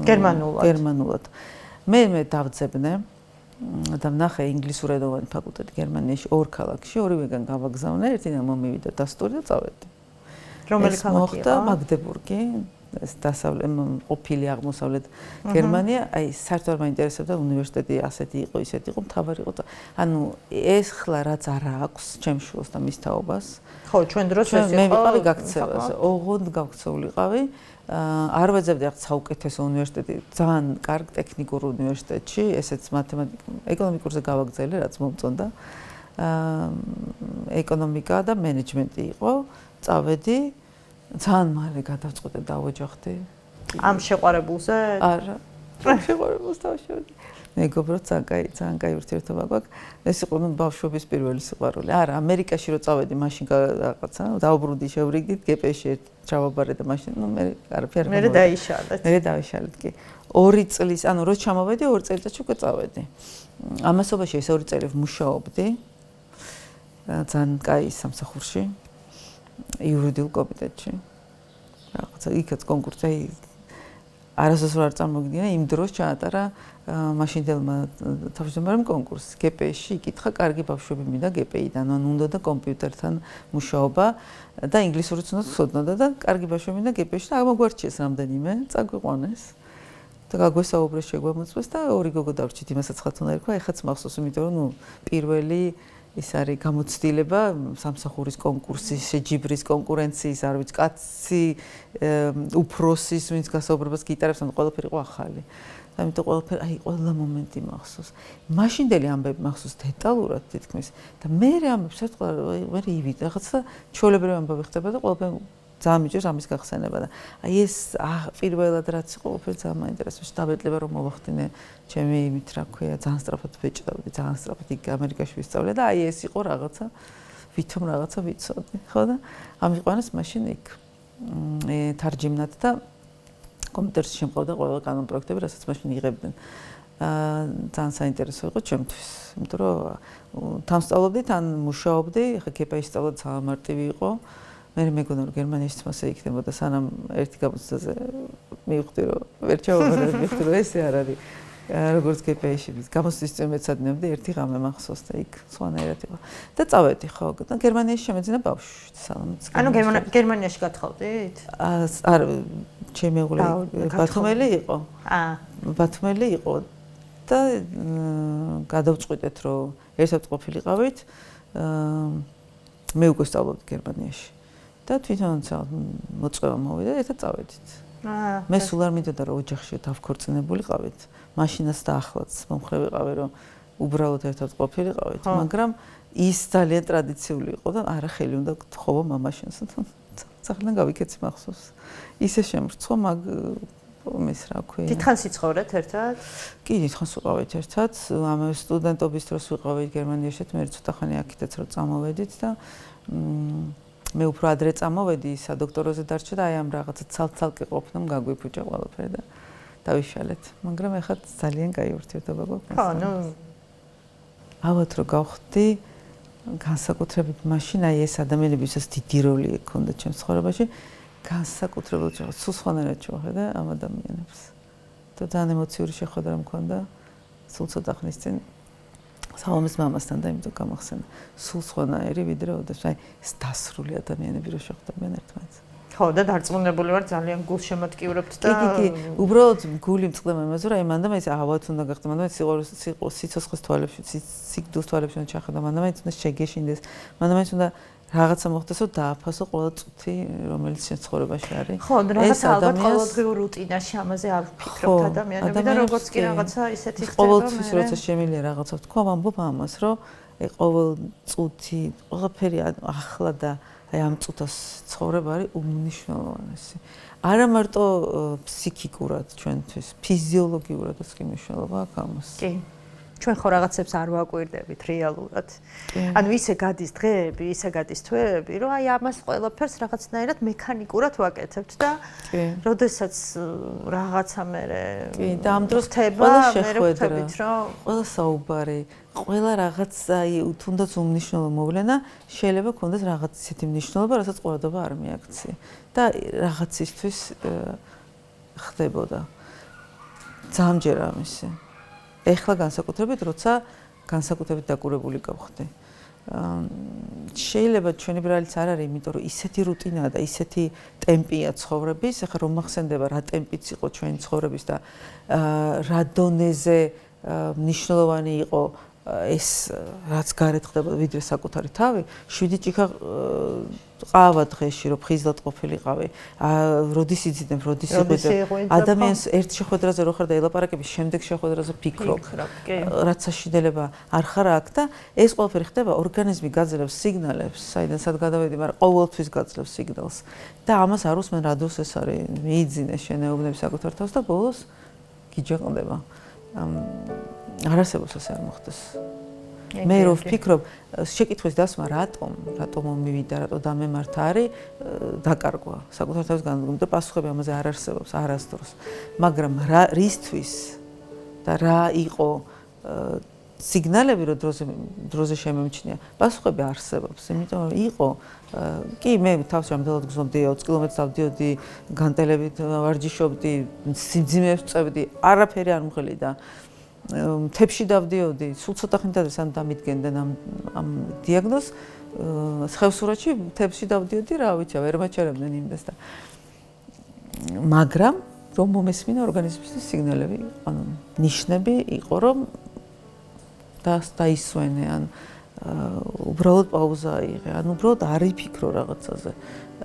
გერმანულად. მე დავძებნე და ვნახე ინგლისურენოვანი ფაკულტეტი გერმანიაში ორ ქალაქში, ორივეგან გავაგზავნე, ერთიდან მომივიდა დასტური და წავედი. რომელი ქალაქია? მოხდა მაგდებურგი, ეს ყოფილი აღმოსავლეთ გერმანია, აი საერთოდ არ მაინტერესებდა უნივერსიტეტი ასეთი იყო, ისეთი იყო, მთავარი იყო. ანუ ეს ხლა რაც არ აქვს ჩემს შვილს და მის თაობას. ხო, ჩვენ დროს ეს იყო. მე ვიყავი გაქცევაზე, ოღონდ გაქცეულიყავი. არ ვეძებდი ახლა საუკეთესო უნივერსიტეტი, ძალიან კარგ ტექნიკურ უნივერსიტეტში, ესეც ეკონომიკურზე გავაგზავნე, რაც მომწონდა. ეკონომიკა და მენეჯმენტი იყო, წავედი, ძალიან მალე გადავწყვეტე დავოჯახდი. ამ შეყვარებულზე? არა, შეყვარებულს დავშევდი. მეგობრად, ძალიან კაი ურთიერთობა გვაქვს. ეს იყო ბავშვობის პირველი სიყვარული. არა, ამერიკაში რო წავედი, მაშინ რაღაცა დაუბრუნდი, შევრიგდით, KPS-ში ჩავაბარე და მაშინ მე არაფერი მე დაიშალეთ. მე დავიშალეთ კი. 2 წლის, ანუ რო ჩამოვედი, 2 წელიწადში უკვე წავედი. ამასობაში ეს 2 წელი ვმუშაობდი. ძალიან კაი სამსახურში. იურიდიულ კომიტეტში. რაღაცა იქაც კონკურსი არასდროს არ წარმოგიდგენა, იმ დროს ჩაატარა მაშინდელმა თავმჯდომარემ კონკურსი. KPS-ში იკითხა კარგი ბავშვები მინდა GPI-დან, ანუ უნდა და კომპიუტერთან მუშაობა და ინგლისურიც უნდა ცოდნოდა და კარგი ბავშვები მინდა GPS-ში და აღმოგვარჩიეს რამდენიმე, წაგვიყვანეს. და გაგვესაუბრეს, შეგვამოწმეს და 2 გოგო დავრჩით, იმასაც ხათუნა ერქვა, ეხაც მახსოვს, იმიტომ რომ ნუ პირველი ის არის გამოცდილება სამსახურის კონკურსის, შეჯიბრის კონკურენციის, არ ვიცი, კაცი უფროსის, ვინც გასაუბრებას გიტარებს, ანუ ყველაფერი იყო ახალი. ამიტომ ყველაფერი, აი, ყველა მომენტი მახსოვს. მაშინდელი ამბები მახსოვს დეტალურად თითქმის და მე ამბებს ერთყვა, მე ივიდე, რაღაცა ჩვეულებრივი ამბები ხდება და ყველაფერი ძალიან მიჭირს ამის გახსენება და აი ეს პირველად რაც იყო, ყველაფერი ძალიან მაინტერესებს. დავეტლება რომ მოვახდინე ჩემი იმით, რა ქვია, ძალიან სწრაფად ბეჭდავდი, ძალიან სწრაფად იქ ამერიკაში ვისწავლე და აი ეს იყო რაღაცა, ვითომ რაღაცა ვიცოდი, ხო და ამიყვანეს მაშინ იქ თარჯიმნად და კომპიუტერში შემყავდა ყველა კანონ პროექტები, რასაც მაშინ იღებდნენ. ძალიან საინტერესო იყო ჩემთვის, იმიტომ რომ თან სწავლობდი, თან მუშაობდი, ხა KPS-ში სწავლა ძალიან მარტივი იყო. მე მეგონა რომ გერმანიაში მასე იქნებოდა, სანამ ერთი გამოცდაზე მივხვდი რომ ვერ ჩავაბარებ, მივხვდი რომ ესე არ არის. როგორც KPS-ში გამოცდის წინ მეცადინებდი, ერთი ღამე მახსოვს და იქ სხვანაირად იყო. და წავედი, ხო, და გერმანიაში შემეძინა ბავშვი, სალამაც. ანუ გერმანიაში გათხოვდით? არ ჩემი მეუღლე ბათუმელი იყო. ბათუმელი იყო და გადავწყვიტეთ რომ ერთად ყოფილიყავით. მე უკვე სწავლობდი გერმანიაში. და თვითონ მოწვევა მოვიდა და ერთად წავედით. მე სულ არ მინდოდა რომ ოჯახში დავქორწინებულიყავით, მაშინაც და ახლაც მომხრე ვიყავი რომ უბრალოდ ერთად ყოფილიყავით, მაგრამ ის ძალიან ტრადიციული იყო და არა ხელი უნდა გთხოვო მამაშენს სახლიდან გავიქეცი მახსოვს ისე შემრცხო მაგ მის რა ქვია დიდხანს იცხოვრეთ ერთად? კი დიდხანს ვიყავით ერთად ამ სტუდენტობის დროს ვიყავით გერმანიაში მე ცოტა ხანი აქედაც რო წამოვედით და მე უფრო ადრე წამოვედი სადოქტოროზე დარჩა და აი ამ რაღაცა ცალ-ცალკე ყოფნა გაგვიფუჭა ყველაფერი და დავიშალეთ მაგრამ ეხლა ძალიან კაი ურთიერთობა გვაქვს ხო ნუ ალბათ რო გავხდი განსაკუთრებით მაშინ აი ეს ადამიანებისაც დიდი როლი ჰქონდა ჩემს ცხოვრებაში განსაკუთრებულად სულ სხვანაირად შევხედე ამ ადამიანებს და ძალიან ემოციური შეხვედრა მქონდა სულ ცოტა ხნის წინ სალომეს მამასთან და იმიტომ გამახსენდა სულ სხვანაირი ვიდრე ოდესმე აი დასრული ადამიანები რო შეხვდებიან ერთმანეთს ხო და დარწმუნებული ვარ ძალიან გულშემატკივრებთ და კი უბრალოდ გული მწყდება იმაზე რომ აი მანდ მე ავად უნდა გახდა მანდ სიცოცხლის თვალებში სიკვდილის თვალებში უნდა ჩახედა მანდ მე უნდა შეგეშინდეს მანდ მე უნდა რაღაცა მოხდეს რომ დააფასო ყველა წუთი რომელიც შენ ცხოვრებაში არის ხო რაღაცა ალბათ ყოველდღიურ რუტინაში ამაზე არ ვფიქრობთ ადამიანები და როგორც კი რაღაცა ისეთი ხდება ყოველთვის როცა შემიძლია რაღაცა ვთქვა ვამბობ ამას რომ აი ყოველ წუთი ყველაფერი ახლა და აი ამ წუთას ცხოვრება არის უმნიშვნელოვანესი. არა მარტო ფსიქიკურად ჩვენთვის, ფიზიოლოგიურადაც კი მნიშვნელობა აქვს ამას. კი. ჩვენ ხო რაღაცებს არ ვაკვირდებით რეალურად. ანუ ისე გადის დღეები, ისე გადის თვეები, რომ აი ამას ყველაფერს რაღაცნაირად მექანიკურად ვაკეთებთ და როდესაც რაღაცა მერე კი და ამ დროს ყველა შეხვედრა, ყველა საუბარი ყველა რაღაც აი თუნდაც უმნიშვნელო მოვლენა შეიძლება ქონდეს რაღაც ისეთი მნიშვნელობა, რასაც ყურადღება არ მიაქცია და რაღაცისთვის ხდებოდა. ძამჯერ ამისი. ეხლა განსაკუთრებით, როცა განსაკუთრებით დაკურებული გავხდი. შეიძლება ჩვენი ბრალიც არ არის, იმიტომ რომ ისეთი რუტინაა და ისეთი ტემპია ცხოვრების, ეხლა რომ მახსენდება რა ტემპიც იყო ჩვენი ცხოვრების და რა დონეზე მნიშვნელოვანი იყო ეს რაც გარეთ ხდება ვიდრე საკუთარი თავი 7 ჭიქა ყავა დღეში რომ ხიზლად ყოფილიყავი როდის იზიდებ როდის იყვიდე ადამიანს ერთ შეხვედრაზე რო ხარ და ელაპარაკები შემდეგ შეხვედრაზე ფიქრობ რაც საშინელება არ ხარ აქ და ეს ყველაფერი ხდება ორგანიზმი გაძლევს სიგნალებს საიდანაც გადავედი მაგრამ ყოველთვის გაძლევს სიგნალს და ამას არ უსმენ რადოს ეს არის მიიძინე შენეუბნები საკუთარ თავს და ბოლოს გიჯაყდება არ არსებობს ასე არ მოხდეს. მე რო ვფიქრობ, შეკითხვის დასმა რატომ მივიდა, რატომ დამემართა არის დაკარგვა. საკუთარ თავს განმგონი და პასუხები ამაზე არ არსებობს არასდროს. მაგრამ რისთვის და რა იყო სიგნალები რო დროზე შემემჩნია, პასუხები არსებობს. იმიტომ რომ იყო კი მე თავს რამდენად გზნობდი 20 კილომეტრს დავდიოდი განტელებით ვარჯიშობდი, სიმძიმეებს წევდი, არაფერი არ მღლიდა. თებში დავდიოდი, სულ ცოტა ხნით სამ დამიდგენდნენ ამ დიაგნოზს. ხევსურეთში თებში დავდიოდი, რა ვიცი, ვერ მაჩერებდნენ იმდეს და მაგრამ რომ მომესმინა ორგანიზმისთვის სიგნალები, ანუ ნიშნები იყო, რომ დაისვენე, ან უბრალოდ პაუზა აიღე, ან უბრალოდ არ იფიქრო რაღაცაზე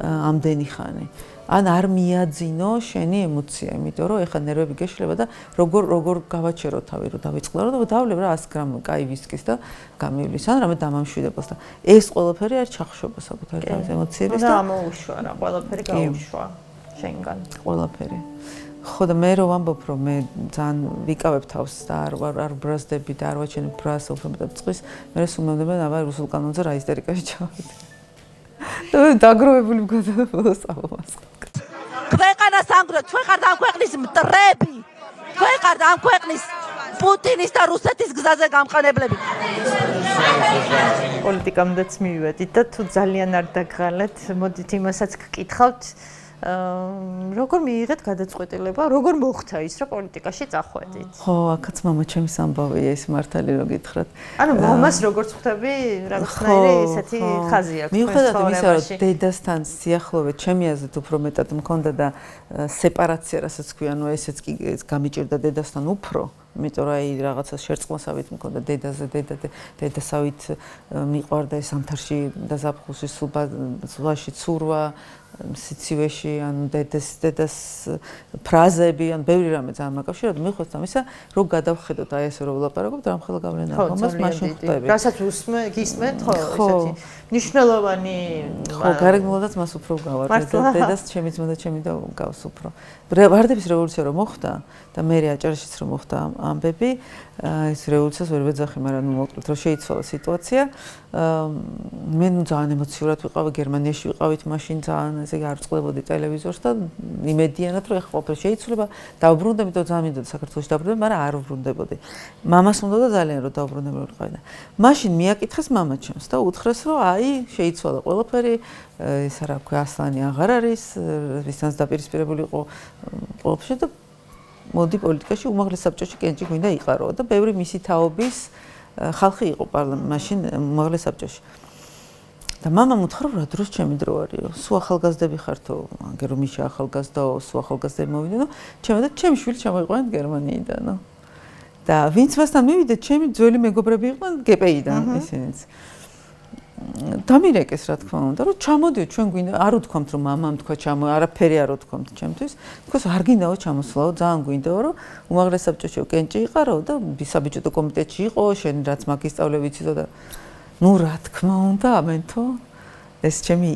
ამდენი ხანი. ან არ მიაძინო შენი ემოცია, იმიტომ რომ ეხა ნერვები გეშლება და როგორ გავაჩერო თავი, რომ დავიწყლარო და დავლებ რა 100 გრამ კაი ვისკის და გამივლის, ან რამე დამამშვიდებას და ეს ყველაფერი არ ჩახშობა საკუთარი თავის ემოციების და ამოუშვა რა, ყველაფერი გაუშვა შენგან. ყველაფერი. ხო და მე რო ვამბობ, რომ მე ძალიან ვიკავებ თავს და არ ბრაზდები და არ ვაჩენებ ბრას უფრო მეტად წყვის, მე სულმემდება აბა რუსულ კანონზე რა ისტერიკაში ჩავედი. და დაგროვებული მგონია ბოლოს ამას. ქვეყანას ანგრევთ, თქვენ ხართ ამ ქვეყნის მტრები. თქვენ ხართ ამ ქვეყნის პუტინის და რუსეთის გზაზე გამყენებლები. პოლიტიკამდეც მივედით და თუ ძალიან არ დაგღალეთ, მოდით იმასაც გკითხავთ, როგორ მიიღეთ გადაწყვეტილება, როგორ მოხდა ის, რომ პოლიტიკაში წახვედით? ხო, აქაც მამა ჩემის ამბავია ის მართალი რო გითხრათ. ანუ მამას როგორც ხვდები, რაღაცნაირი ესეთი ხაზი აქვს. მიუხედავად იმისა, რომ დედასთან სიახლოვე ჩემი აზრით უფრო მეტად მქონდა და სეპარაცია, რასაც ქვია, ანუ ესეც კი გამიჭირდა დედასთან უფრო, იმიტომ რომ აი რაღაცა შერწყმასავით მქონდა დედაზე, დედასავით მიყვარდა ეს ამთარში და ზაფხულში სულაში ცურვა სიცივეში, ან დედას ფრაზები, ან ბევრი რამე ძალიან მაკავშირებდა. მიხვდეთ ამისა, რომ გადავხედოთ აი ესე რომ ვლაპარაკობთ, რამხელა გავლენა აქვს მას მაშინ ხვდები. რასაც გისმენთ, ხო, ესეთი მნიშვნელოვანი ხო, გარეგნულადაც მას უფრო გავარდეთ. დედას ჩემი ძმა და ჩემი და გავს უფრო. ვარდების რევოლუცია რომ მოხდა და მე აჭარაშიც რომ მოხდა ამბები, ეს რევოლუციას ვერ ვეძახი, მაგრამ მოკლედ რომ შეიცვალა სიტუაცია. მე ძალიან ემოციურად ვიყავი გერმანიაში, ვიყავით მაშინ ძალიან ესე არ წყვდებოდი ტელევიზორს და იმედიანად რომ ეხლა ყველაფერი შეიცვლება, დავბრუნდები და ძალიან მინდოდა საქართველოში დავბრუნდები, მაგრამ არ ვბრუნდებოდი. მამას უნდოდა ძალიან რომ დავბრუნებულიყავი და მაშინ მიაკითხეს მამა ჩემს და უთხრეს რომ აი შეიცვალა ყველაფერი, ეს რა ქვია ასლანი აღარ არის, ვისაც დაპირისპირებული იყო ყველაფერი და მოდი პოლიტიკაში უმაღლეს საბჭოში კენჭი გვინდა იყარო და ბევრი მისი თაობის ხალხი იყო მაშინ უმაღლეს საბჭოში. და მამამ უთხრა რა დროს ჩემი დრო არისო, სულ ახალგაზრდები ხართო, აგერ რომ მიშა ახალგაზრდაო, სულ ახალგაზრდები მოვიდნენ, ჩემი შვილი ჩამოიყვანეთ გერმანიიდანო. და ვინც მასთან მივიდა, ჩემი ძველი მეგობრები იყვნენ გპ-დან ისინიც. დამირეკეს რა თქმა უნდა, რომ ჩამოდიო ჩვენ გვინდა, არ უთქვამთ რომ მამამ თქვა ჩამო, არაფერი არ უთქვამთ ჩემთვის. თქოს არ გინდაო ჩამოსვლაო, ძალიან გვინდაო რომ უმაღლეს საბჭოში კენჭი იყარო და საბიჯეტო კომიტეტში იყო, შენ რაც მაგისტრალები იცოდო და ნუ რა თქმა უნდა, ამენთო ეს ჩემი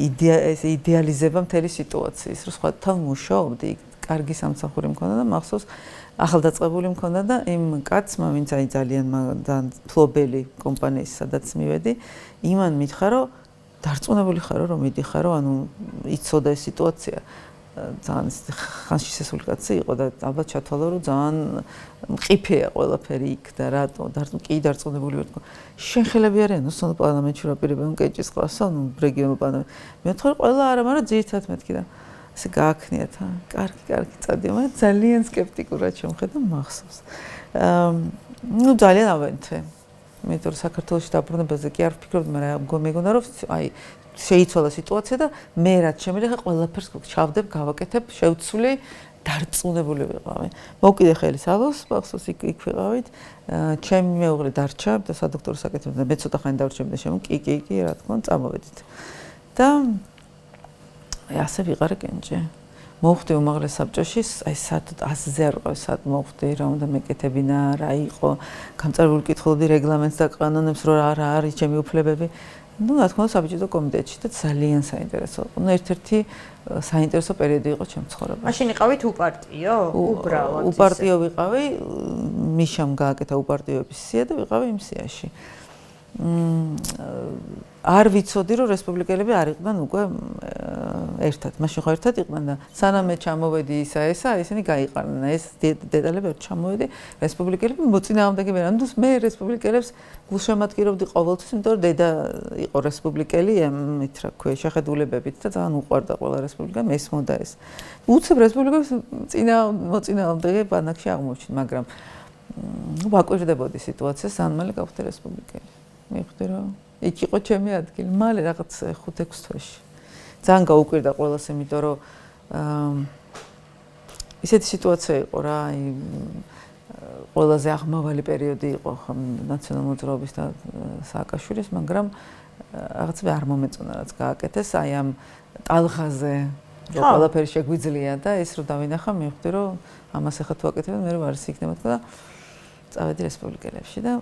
იდეალიზება მთელი სიტუაციის, რომ სხვათან მუშაობდი, კარგი სამსახური მქონდა და მახსოვს ახალდაწყებული მქონდა და იმ კაცმა, ვინც აი ძალიან ფლობელი კომპანიის სადაც მივედი, იმან მითხრა, რომ დარწმუნებული ხარო, რომ მიდიხარო, ანუ იცოდა ეს სიტუაცია. ძალიან ხანში შესული კაცი იყო და ალბათ ჩათვალა, რომ ძალიან მყიფეა ყველაფერი იქ და რატო კი დარწმუნებული ვარ თქო. შენ ხელები არიან ოსმალურ პარლამენტში რა პირებენ კენჭის ყავს, ანუ რეგიონულ პარლამენტში. მე ვთქვი ყველა არა, მაგრამ ძირითადად მეთქი და ესე გააქნიათ, კარგი წადიო, მაგრამ ძალიან სკეპტიკურად შემხედა მახსოვს. ნუ ძალიან ავენთე. მე თორე საქართველოში დაბრუნებაზე კი არ ვფიქრობდი, მაგრამ მეგონა რომ აი შეიცვალა სიტუაცია და მე რაც შემიძლია ყველაფერს ჩავდებ, გავაკეთებ, შევცვლი, დარწმუნებული ვიყავი. მოვკიდე ხელი სალოს, მახსოვს იქ ვიყავით. ჩემი მეუღლე დარჩა და სადოქტორო საკითხებზე მე ცოტა ხანი დავრჩები და შემო კი, რა თქმა უნდა, წამოვედით. და აი ასე ვიყარე კენჭი. მოვხვდი უმაღლეს საბჭოში, აი საერთოდ 100-ზე არ ვიყავი, სად მოვხვდი, რა უნდა მეკეთებინა, რა იყო, გამწარებული კითხულობდი რეგლამენტს და კანონებს, რომ რა არის ჩემი უფლებები. ნუ რა თქმა უნდა საბიჯეტო კომიტეტში და ძალიან საინტერესო. ნუ ერთ-ერთი საინტერესო პერიოდი იყო ჩემ ცხოვრებაში. მაშინ იყავით უპარტიო? უბრალოდ. უპარტიო ვიყავი, მიშამ გააკეთა უპარტიოების სია და ვიყავი იმ სიაში. არ ვიცოდი რომ რესპუბლიკელები არ იყვნენ უკვე ერთად. მაშინ ხო ერთად იყვნენ და სანამ მე ჩამოვედი ესა ისინი გაიყარნენ. ეს დეტალები არ ჩამოვედი. რესპუბლიკელები მოწინააღმდეგე ვერან. ნუ მე რესპუბლიკელებს გულშემატკივრობდი ყოველთვის, იმიტომ რომ დედა იყო რესპუბლიკელი, ამით რა ქვია, შეხედულებებით და ძალიან უყვარდა ყველა რესპუბლიკა, მესმოდა ეს. უცებ რესპუბლიკებს მოწინააღმდეგე ბანაკში აღმოჩნდა, მაგრამ ვაკვირდებოდი სიტუაციას, სანამ გავხდი რესპუბლიკელი. მივხვდი რომ იქ იყო ჩემი ადგილი, მალე რაღაც 5-6 თვეში. ძალიან გაუკვირდა ყველას, იმიტომ რომ ისეთი სიტუაცია იყო რა, აი ყველაზე აღმავალი პერიოდი იყო ნაციონალურ მოძრაობის და სააკაშვილის, მაგრამ რაღაცა არ მომეწონა რაც გააკეთეს, აი ამ ტალღაზე რომ ყველაფერი შეგვიძლია და ეს რომ დავინახა, მივხვდი რომ ამას ახლა თუ აკეთებენ, მე ვარ ის იქნება თქო და წავედი რესპუბლიკელებში და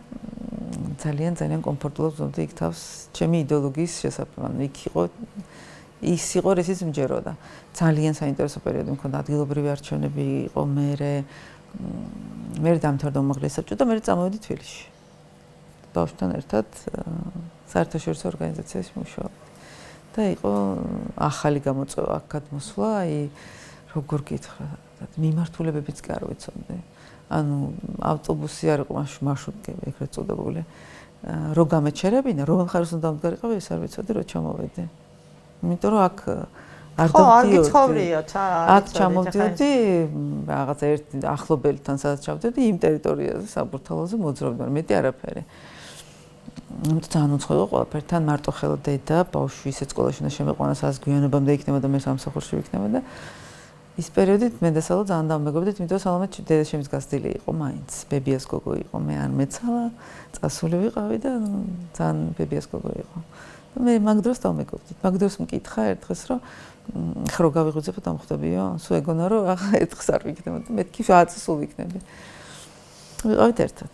ძალიან კომფორტულად ვზობდი იქ თავს ჩემი იდეოლოგიის შესაძლებლად. ანუ იქ იყო ის იყო რისიც მჯეროდა. ძალიან საინტერესო პერიოდი მქონდა, ადგილობრივი არჩევნები იყო, მე დამთავრდა უმაღლეს საბჭო და მე წამოვედი თბილისში. ბავშვთან ერთად საერთაშორისო ორგანიზაციაში მუშაობდი. და იყო ახალი გამოწვევა აქ გადმოსვლა, აი როგორ გითხრა, მიმართულებებიც კი არ ვიცოდი. ანუ ავტობუსი არ იყო მარშრუტკები ეგრეთ წოდებული. რო გამეჩერებინა, რომ მხარეს უნდა დამდგარიყავი, ეს არ ვიცოდი, რო ჩამოვედი. იმიტომ რომ აქ არ დავდიოდი. აქ ჩამოვდიოდი, რაღაც ერთ ახლობელთან სადაც ჩავდიოდი, იმ ტერიტორიაზე, საბურთალოზე მოძრაობდნენ, მეტი არაფერი. ამიტომ ძალიან უცხო იყო ყველაფერთან, მარტო ხელა დედა, ბავშვი ისეთ სკოლაში უნდა შემეყვანა, სადაც გვიანობამდე იქნება და მე სამსახურში ვიქნება და ის პერიოდი მე და სალო ძალიან დამეგობრდით, იმიტომ რომ სალომე დედა შემის გასწილი იყო მაინც, ბებიას გოგო იყო, მე არ მეცალა, წასული ვიყავი და ძალიან ბებიას გოგო იყო. მე მაგ დროს დავმეგობრდით. მაგ დროს მკითხა ერთხელს რომ ხა რო გავიღვიძებოთ ამ ხვდებიო? სულ ეგონა რომ ახლა ერთხელს არ ვიქნებოდი. მეთქი 10 წელს სულ ვიქნები. ვიყავით ერთად.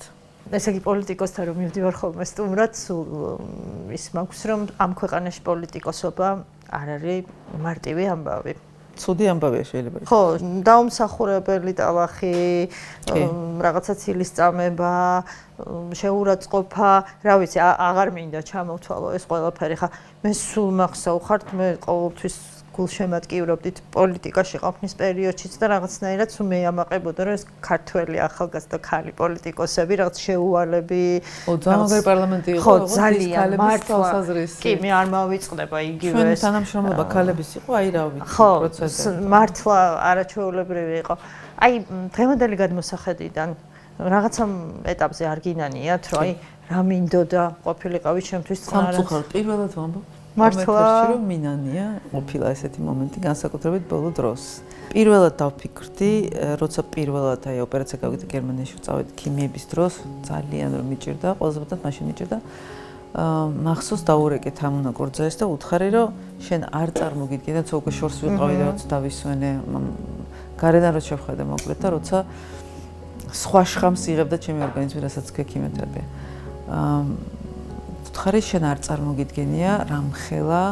ესე იგი პოლიტიკოსთან რომ მივდივარ ხოლმე სტუმრად, სულ ის მაქვს რომ ამ ქვეყანაში პოლიტიკოსობა არ არის მარტივი ამბავი. ცუდი ამბავია შეიძლება. ხო, დაუმსახურებელი ტალახი, რაღაცა ცილის წამება, შეურაცხყოფა, რა ვიცი, აღარ მინდა ჩამოვთვალო ეს ყველაფერი. ხა მე სულ მახსოვხართ, მე ყოველთვის გულშემატკივრობდით პოლიტიკაში ყოფნის პერიოდშიც და რაღაცნაირად სულ მეამაყებოდა რომ ეს ქართველი ახალგაზრდა ქალი პოლიტიკოსები რაღაც შეუვალები ძალიან პარლამენტი იყო, ხო, ძალიან მართლა. თვალსაზრისი. კი, მე არ მოვიწყდება იგივე ჩვენ ეს. თანამშრომლობა ქალების იყო, აი რა ვიცი, ხო, პროცესი. მართლა არაჩვეულებრივი იყო. აი, დღევანდელი გადმოსახედიდან რაღაცა ეტაპზე არ გინანიათ, რომ აი რა მინდოდა ყოფილიყავი ჩემთვის წყარად. სამწუხაროდ პირველად ვამბობ. მართლა რომ მინანია ყოფილა ესეთი მომენტი განსაკუთრებით ბოლო დროს. პირველად დავფიქრდი, როცა პირველად აი ოპერაცია გავიგე გერმანიაში ვწავედი ქიმიების დროს, ძალიან რომ მიჭირდა, ყველაზე მეტად მაშინ მიჭირდა. მახსოვს დაურეკეთ ამ უნაკორძეს და უთხარი რომ შენ არ წარმოგიდგენ და ცოტა შორს ვიყავი და როცა დავისვენე, გარედან რო შევხედე მოკლედ და როცა სხვა შხამს იღებდა ჩემი ორგანიზმი, რასაც ქვია ქიმიოთერაპია. ხარი შენ არ წარმოგიდგენია რამხელა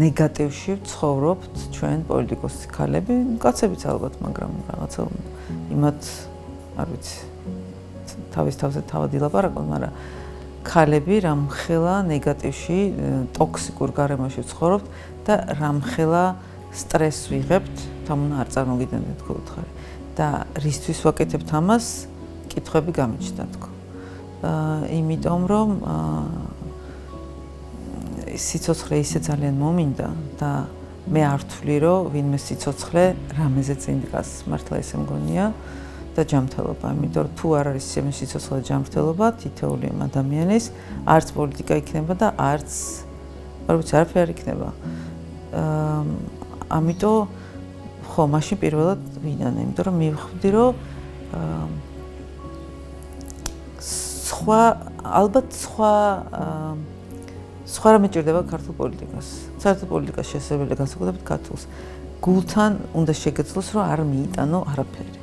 ნეგატივში ვცხოვრობთ ჩვენ პოლიტიკოსი ქალები, კაცებიც ალბათ, მაგრამ რაღაცა იმათ არ ვიცი თავის თავზე თავად ილაპარაკობ, მაგრამ ქალები რამხელა ნეგატივში, ტოქსიკურ გარემოში ვცხოვრობთ და რამხელა სტრესს ვიღებთ, თამუნა არ წარმოგიდგენთ თქო უთხარი. და რისთვის ვაკეთებთ ამას? კითხვები გამიჩნდა თქო. იმიტომ რომ სიცოცხლე ისე ძალიან მომინდა და მე არ ვთვლი რომ ვინმე სიცოცხლე რამეზეც ინდიკას მართლა ესე მგონია და ჯანმრთელობა, იმიტომ რომ თუ არ არის ჩემი სიცოცხლე ჯანმრთელობა თითოეული ადამიანის არც პოლიტიკა იქნება და არც არ ვიცი არაფერი არ იქნება. ამიტომ ხო, მაშინ პირველად ვინანე, იმიტომ რომ მივხვდი რომ სხვა ალბათ სხვა რამე ჭირდება ქართულ პოლიტიკას. საერთოდ პოლიტიკას შესაძლებელია განსაკუთრებით ქართულს. გულთან უნდა შეგეძლოს რომ არ მიიტანო არაფერი.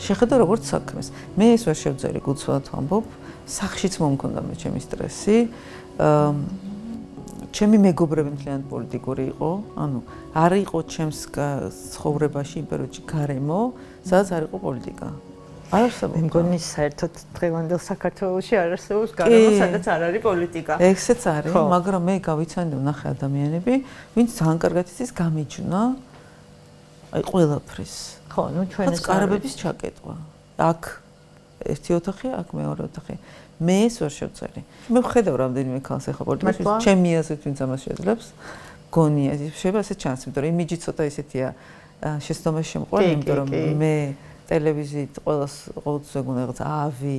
შეხედო როგორც საქმეს. მე ეს ვერ შევძელი გულწრფელად ვამბობ, სახშიც მომქონდა მე ჩემი სტრესი. ჩემი მეგობრები მთლიანად პოლიტიკური იყო, ანუ არ იყო ჩემს ცხოვრებაში იმ პერიოდში გარემო, სადაც არ იყო პოლიტიკა. არ არსებობს. მე მგონი საერთოდ დღევანდელ საქართველოში არ არსებობს გარემო, სადაც არ არის პოლიტიკა. ეგეც არის, მაგრამ მე გავიცანდი ვნახე ადამიანები, ვინც ძალიან კარგად იცის გამიჯნა აი ყველაფრის. ხო, ნუ ჩვენ ეს კარებების ჩაკეტვა. აქ ერთი ოთახი, აქ მეორე ოთახი. მე ეს ვერ შევწერი. მე ვხედავ რამდენიმე ქალს ახლა პოლიტიკაში, ჩემი აზრით ვინც ამას შეძლებს, გონია, შეიძლება ასე ჩანს, იმიტომ რომ იმიჯი ცოტა ისეთია შეცდომაში შემყვანი, იმიტომ რომ მე ტელევიზიით ყოველთვის ეგონა რაღაც ავი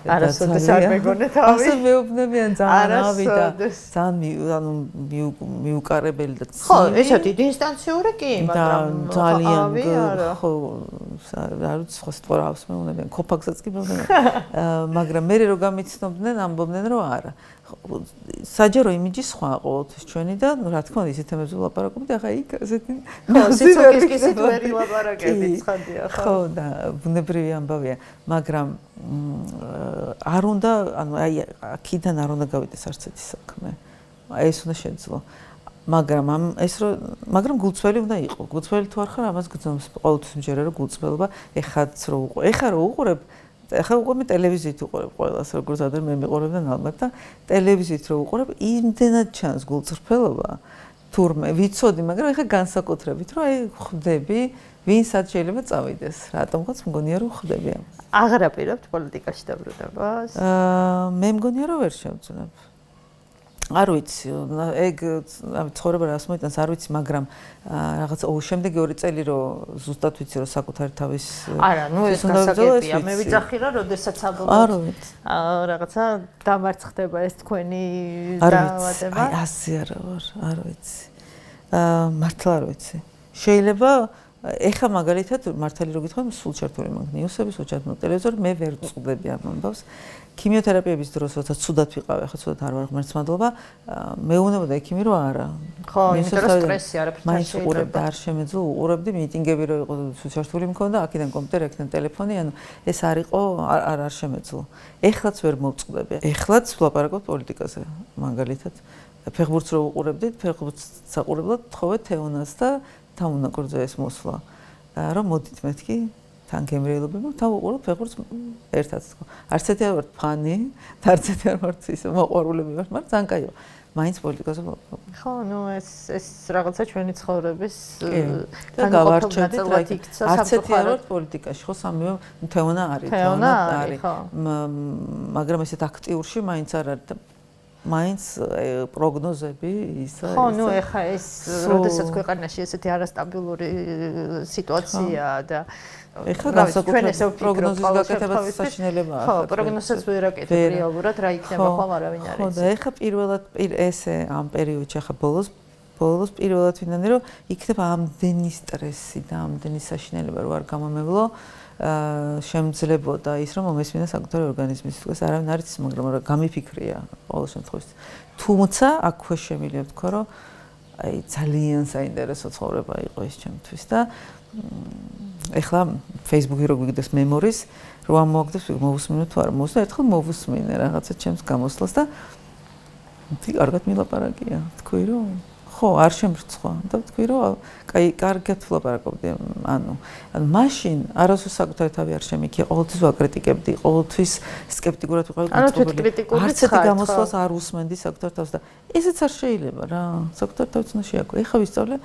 არასოდეს არ მეგონე თავი. ასე მეუბნებიან ძალიან ავი და ძალიან ანუ მიუკარებელი და ხო, ესა დიდი ინსტანციური კი, მაგრამ ძალიან ხო არ ვიცი სხვა სიტყვა რა აქვს მეუბნებიან, ქოფაგსაც კი მეუბნებიან. მაგრამ მე რო გამიცნობდნენ, ამბობდნენ რომ არა. საჯარო იმიჯი სხვა ყოველთვის ჩვენი და რა თქმა უნდა ისეთ თემებზე ვლაპარაკობთ, ახლა იქ ასეთი სიცოცხლისკენ ვერ ილაპარაკებით, ცხადია ხო. ხო და ბუნებრივი ამბავია, მაგრამ არ უნდა, ანუ აი აქედან არ უნდა გავიდეს არც ერთი საქმე. ეს უნდა შეძლო. მაგრამ გულწრფელი უნდა იყო. გულწრფელი თუ არ ხარ, ამას გძნობს ყოველთვის მჯერა რომ გულწრფელობა ეხაც რო უყურებ. ეხა რო უყურებ, ეხა უკვე მე ტელევიზიით უყურებ ყველას, როგორც ადრე მე მიყურებდნენ ალბათ და ტელევიზიით რო უყურებ, იმდენად ჩანს გულწრფელობა. თურმე ვიცოდი, მაგრამ ეხა განსაკუთრებით რომ აი ხვდები ვინსაც შეიძლება წავიდეს. რატომღაც მგონია რომ ხვდები ამ. აღარ აპირებთ პოლიტიკაში დაბრუნებას? მე მგონია რომ ვერ შევძლებთ. არ ვიცი, ეგ ცხოვრება რას მოიტანს, არ ვიცი, მაგრამ რაღაც შემდეგი 2 წელი რომ ზუსტად ვიცი რომ საკუთარი თავის არა, ნუ ეს გასაგებია. მე ვიძახი რა, როდესაც ალბათ რაღაცა დამარცხდება ეს თქვენი დაავადება. აი ასე არა ვარ, არ ვიცი. მართლა არ ვიცი. შეიძლება ეხა მაგალითად მართალი რო გითხრათ, სულ ჩართული მაქვს ნიუსები, სულ ჩართული ტელევიზორი, მე ვერ წვდები ამ ამბავს. ქიმიოთერაპიების დროს, როცა ცუდად ვიყავი, ახლა ცუდად არ ვარ ღმერთს მადლობა, მეუბნება ექიმი რომ არა. ხო, იმიტომ რომ სტრესი არაფერს არ შეიძლება. უყურებდა, არ შემეძლო, უყურებდი მიტინგები რო იყო სულ ჩართული მქონდა, აქედან კომპიუტერი, აქედან ტელეფონი, ანუ ეს არ იყო, არ შემეძლო. ეხლაც ვერ მოვწვდები. ეხლაც ვლაპარაკობ პოლიტიკაზე, მაგალითად. ფეხბურთს რო უყურებდით, ფეხბურთს საყურებლად თხოვეთ თეონას და თამუნაკორძე ეს მოსვლა. რომ მოდით მეთქი თან გემრიელობები, თან უყურებ ფეხბურთს ერთად თქო. არც ერთი არ ვარ ფანი, და არც ერთი არ ვარ ისე მოყვარულები ვარ, მაგრამ ძალიან კაიო. მაინც პოლიტიკაზე ვლაპარაკობ. ხო, ნუ ეს რაღაცა ჩვენი ცხოვრების და გავარჩევთ არც ერთი არ ვარ პოლიტიკაში, ხო, სამივე თეონა არის, თეონა არის, ხო. მაგრამ ესეთ აქტიურში მაინც არ არის და მაინც პროგნოზები ისა ხო, ნუ ეხა ეს როდესაც ქვეყანაში ესეთი არასტაბილური სიტუაციაა და ეხლა განსაკუთრებით პროგნოზის გაკეთებაც საშინელებაა. ხო, პროგნოზსაც ვერ აკეთებ რეალურად რა იქნება ხომ არავინ არ იცის. ხო, და ეხლა პირველად ესე ამ პერიოდში ახლა ბოლოს პირველად ვინდანი რომ იქნება ამდენი სტრესი და ამდენი საშინელება რომ არ გამომევლო შემძლებოდა ის რომ მომესმინა საკუთარი ორგანიზმის თქოს არავინ არ იცის მაგრამ რა გამიფიქრია ყოველ შემთხვევაში თუმცა აქვე შემიძლია ვთქვა რომ აი ძალიან საინტერესო ცხოვრება იყო ეს ჩემთვის და ეხლა Facebook-ი რო გვიგდეს მემორის რო ამოაგდებს მოვუსმინო თუ არ მოვუსმინო ერთხელ მოვუსმინე რაღაცა ჩემს გამოსვლას და კარგად მილაპარაკია თქვი რომ ხო, არ შემრცხვა და ვთქვი რომ კაი, კარგად ვლაპარაკობდი, ანუ მაშინ არასდროს საკუთარი თავი არ შემიქია, ყოველთვის ვაკრიტიკებდი, ყოველთვის სკეპტიკურად ვიყავი განწყობილი. არც ერთი გამოსვლას არ უსმენდი საკუთარ თავს და ესეც არ შეიძლება რა, საკუთარ თავს უნდა შეაქო. ეხლა ვისწავლე,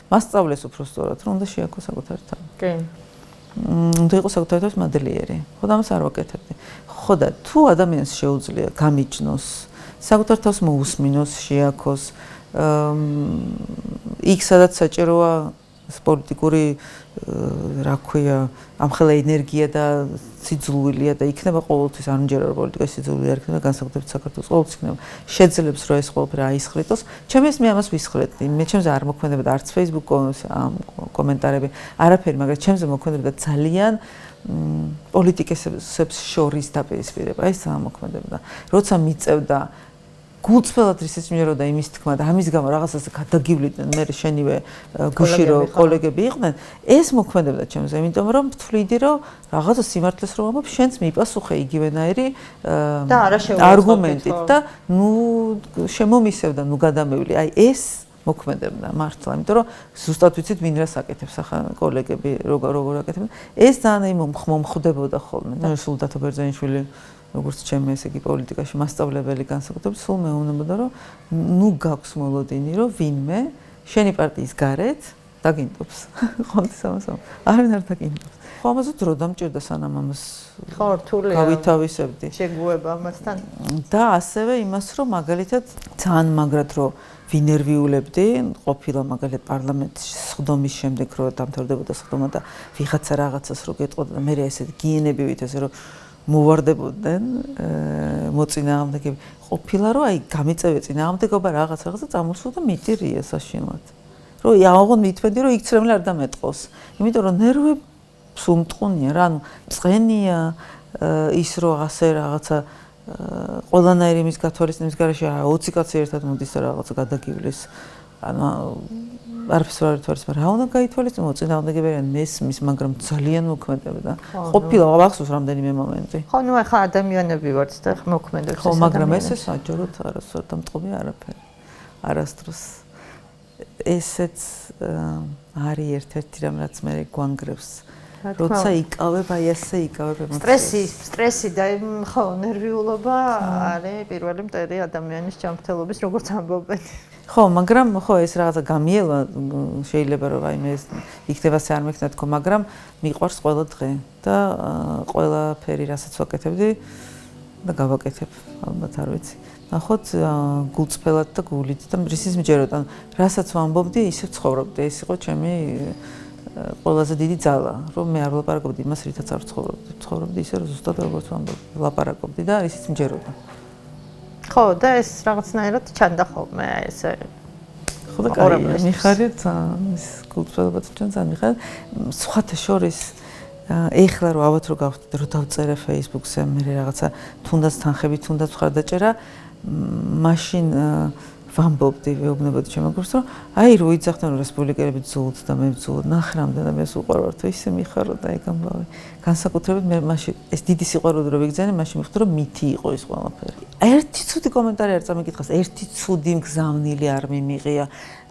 მასწავლეს უფრო სწორად, რომ უნდა შეაქო საკუთარი თავი. კი. უნდა იყოს საკუთარი თავის მადლიერი. ხო, და ამას არ ვაკეთებდი. ხო და თუ ადამიანს შეუძლია გამიჯნოს, საკუთარ თავს მოусმინოს, შეაქოს იქ სადაც საჭიროა პოლიტიკური რა ქვია ამხელა ენერგია და სიძულვილია და იქნება ყოველთვის არ მჯერა რომ პოლიტიკაში სიძულვილი არ იქნება განსაკუთრებით საქართველოს ყოველთვის იქნება შეძლებს რომ ეს ყველაფერი აისხრიტოს ჩემს მე ამას ვისხრეტდი მე ჩემს არ მოქმედებდა არც Facebook კომენტარები არაფერი მაგრამ ჩემს მოქმედებდა ძალიან პოლიტიკოსებს შორის დაპირისპირება ეს ძალიან მოქმედებდა როცა მიწევდა გულწრფელად ისიც მიერო და იმის თქმა და ამის გამო რაღაცას გადაგივლიდნენ მე შენივე გუში რო კოლეგები იყვნენ ეს მოქმედებდა ჩემზე იმიტომ რომ ვთვლიდი რომ რაღაცა სიმართლეს რომ ამბობ შენც მიპასუხე იგივენაირი არგუმენტით და ნუ შემომისევდა ნუ გადამევლი აი ეს მოქმედებდა მართლა იმიტომ რომ ზუსტად ვიცით ვინ რას აკეთებს ახლა კოლეგები როგორ აკეთებენ ეს ძალიან მომხდებოდა ხოლმე და სულ დათო ბერძენიშვილი როგორც ჩემი ესე იგი პოლიტიკაში მასწავლებელი განსაკუთრებით სულ მეუბნებოდა რომ ნუ გაქვს მოლოდინი რომ ვინმე შენი პარტიის გარეთ დაგინდობს ხონდის ამას არავინ არ დაგინდობს ხო ამაზე დრო დამჭირდა სანამ ამას ხო რთულია გავითავისებდი შეგუება ამასთან და ასევე იმას რომ მაგალითად ძალიან მაგრად რომ ვინერვიულებდი ყოფილა მაგალითად პარლამენტში სხდომის შემდეგ რომ დამთავრდებოდა სხდომა და ვიღაცა რაღაცას რო გეტყოდა და მე ესეთ გიენებივით ესე რომ მოვარდებოდნენ მოწინააღმდეგეები ყოფილა რომ აი გამიწევია წინააღმდეგობა რაღაცა წამოსულ და მიტირია საშინლად რომ აღონ მითმედი რომ იქცრემლი არ დამეტყოს იმიტომ რომ ნერვებს უმტყუნია რა ანუ წენია ის რომ ასე რაღაცა ყველანაირი იმის გათვალისწინების გარეშე 20 კაცი ერთად მოდის და რაღაცა გადაგივლის ანუ არაფერს არ ითვალის, მაგრამ რა უნდა გაითვალისწინო მოწინააღმდეგეები არიან მესმის, მაგრამ ძალიან მოქმედებდა. ყოფილა ახსოვს რამდენიმე მომენტი. ხო, ნუ ახლა ადამიანები ვართ და მოქმედებს. ხო, მაგრამ ესე საჯაროდ არასდროს დამტყობი არაფერი. არასდროს. ესეც არის ერთ-ერთი რამ რაც მე გვანგრევს. როცა იკავებ, აი ესე იკავებ ემოციებს. სტრესი და ხო, ნერვიულობა არის პირველი მტერი ადამიანის ჯანმრთელობის როგორც ამბობენ. ხო, მაგრამ ხო ეს რაღაცა გამიელა შეიძლება რომ აი მე იქნება სე არ მექნა თქო, მაგრამ მიყვარს ყველა დღე და ყველაფერი რასაც ვაკეთებდი და გავაკეთებ, ალბათ არ ვიცი. ნახოთ გულწრფელად და გულით და რისის მჯეროდა, რასაც ვამბობდი, ისე ცხოვრობდი, ეს იყო ჩემი ყველაზე დიდი ძალა, რომ მე არ ვლაპარაკობდი იმას, რითაც არ ცხოვრობდი, ისე რომ ზუსტად როგორც ვამბობდი, ვლაპარაკობდი და ისიც მჯეროდა. ხო და ეს რაღაცნაირად ჩანდა ხოლმე ესე ხო და კაი, მიხარით ის კულტურალობაც ძალიან მიხარით. სხვათა შორის ეხლა რომ ალბათ რომ დავწერე Facebook-ზე მე რაღაცა თუნდაც თანხები, თუნდაც მხარდაჭერა, მაშინ ვამბობდი, ვეუბნებოდი ჩემს გულს, რომ აი რო იძახდნენ რომ რესპუბლიკელები ძულთ და მე ვძულობ, ნახე რამდენად მე უყვარვარ თუ ისე მიხარო და ეგ ამბავი. განსაკუთრებით მე მაშინ ეს დიდი სიყვარული რო ვიგზავნე, მაშინ მივხვდი რომ მითი იყო ეს ყველაფერი. ერთი ცუდი კომენტარი არ წამიკითხავს, ერთი ცუდი მგზავნილი არ მიმიღია.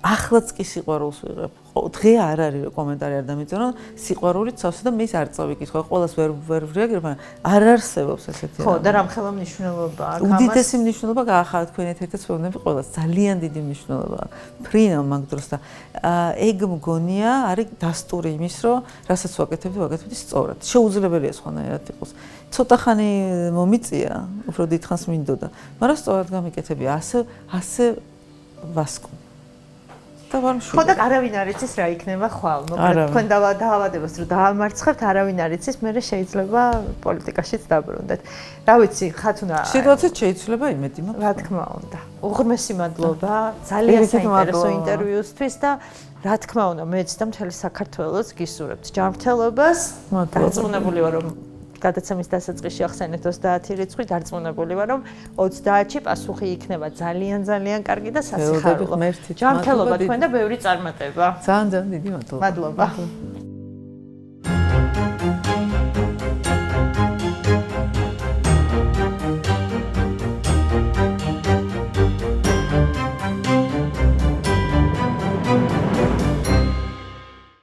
ახლაც კი სიყვარულს ვიღებ. დღე არ არის რომ კომენტარი არ დამეწონა, სიყვარულით სავსე და მე არ წავიკითხო. ყველას ვერ ვრეაგებ, მაგრამ არ არსებობს ესეთი. ხო, და რამხელა მნიშვნელობა აქვს. უდიდესი მნიშვნელობა გაახარა თქვენ ერთ-ერთად ვეუბნები ყველას. ძალიან დიდი მნიშვნელობა აქვს. ფრინა მაგ დროს და ეგ მგონია არის დასტური იმის, რომ რასაც ვაკეთებდი სწორად. შეუძლებელია სხვანაირად იყოს. ცოტა ხანი მომიწია, უფრო დიდხანს მინდოდა, მაგრამ სწორად გამიკეთებია. ასე ვასკო. ხო და არავინ არ იცის რა იქნება ხვალ. მოკლედ თქვენ დაავადებას რომ დაამარცხებთ, არავინ არ იცის, მე შეიძლება პოლიტიკაშიც დაბრუნდეთ. რა ვიცი, ხათუნა სიტუაციაც შეიძლება იმედი მაქვს. რა თქმა უნდა. უღრმესი მადლობა ძალიან საინტერესო ინტერვიუსთვის და რა თქმა უნდა, მეც და მთელი საქართველოს გისურვებთ ჯანმრთელობას. დარწმუნებული ვარ რომ გადაცემის დასაწყისში ახსენეთ 30 რიცხვი, დარწმუნებული ვარ რომ 30-ში პასუხი იქნება ძალიან კარგი და სასიხარულო. ჯანმრთელობა თქვენ და ბევრი წარმატება. ძალიან დიდი მადლობა. მადლობა.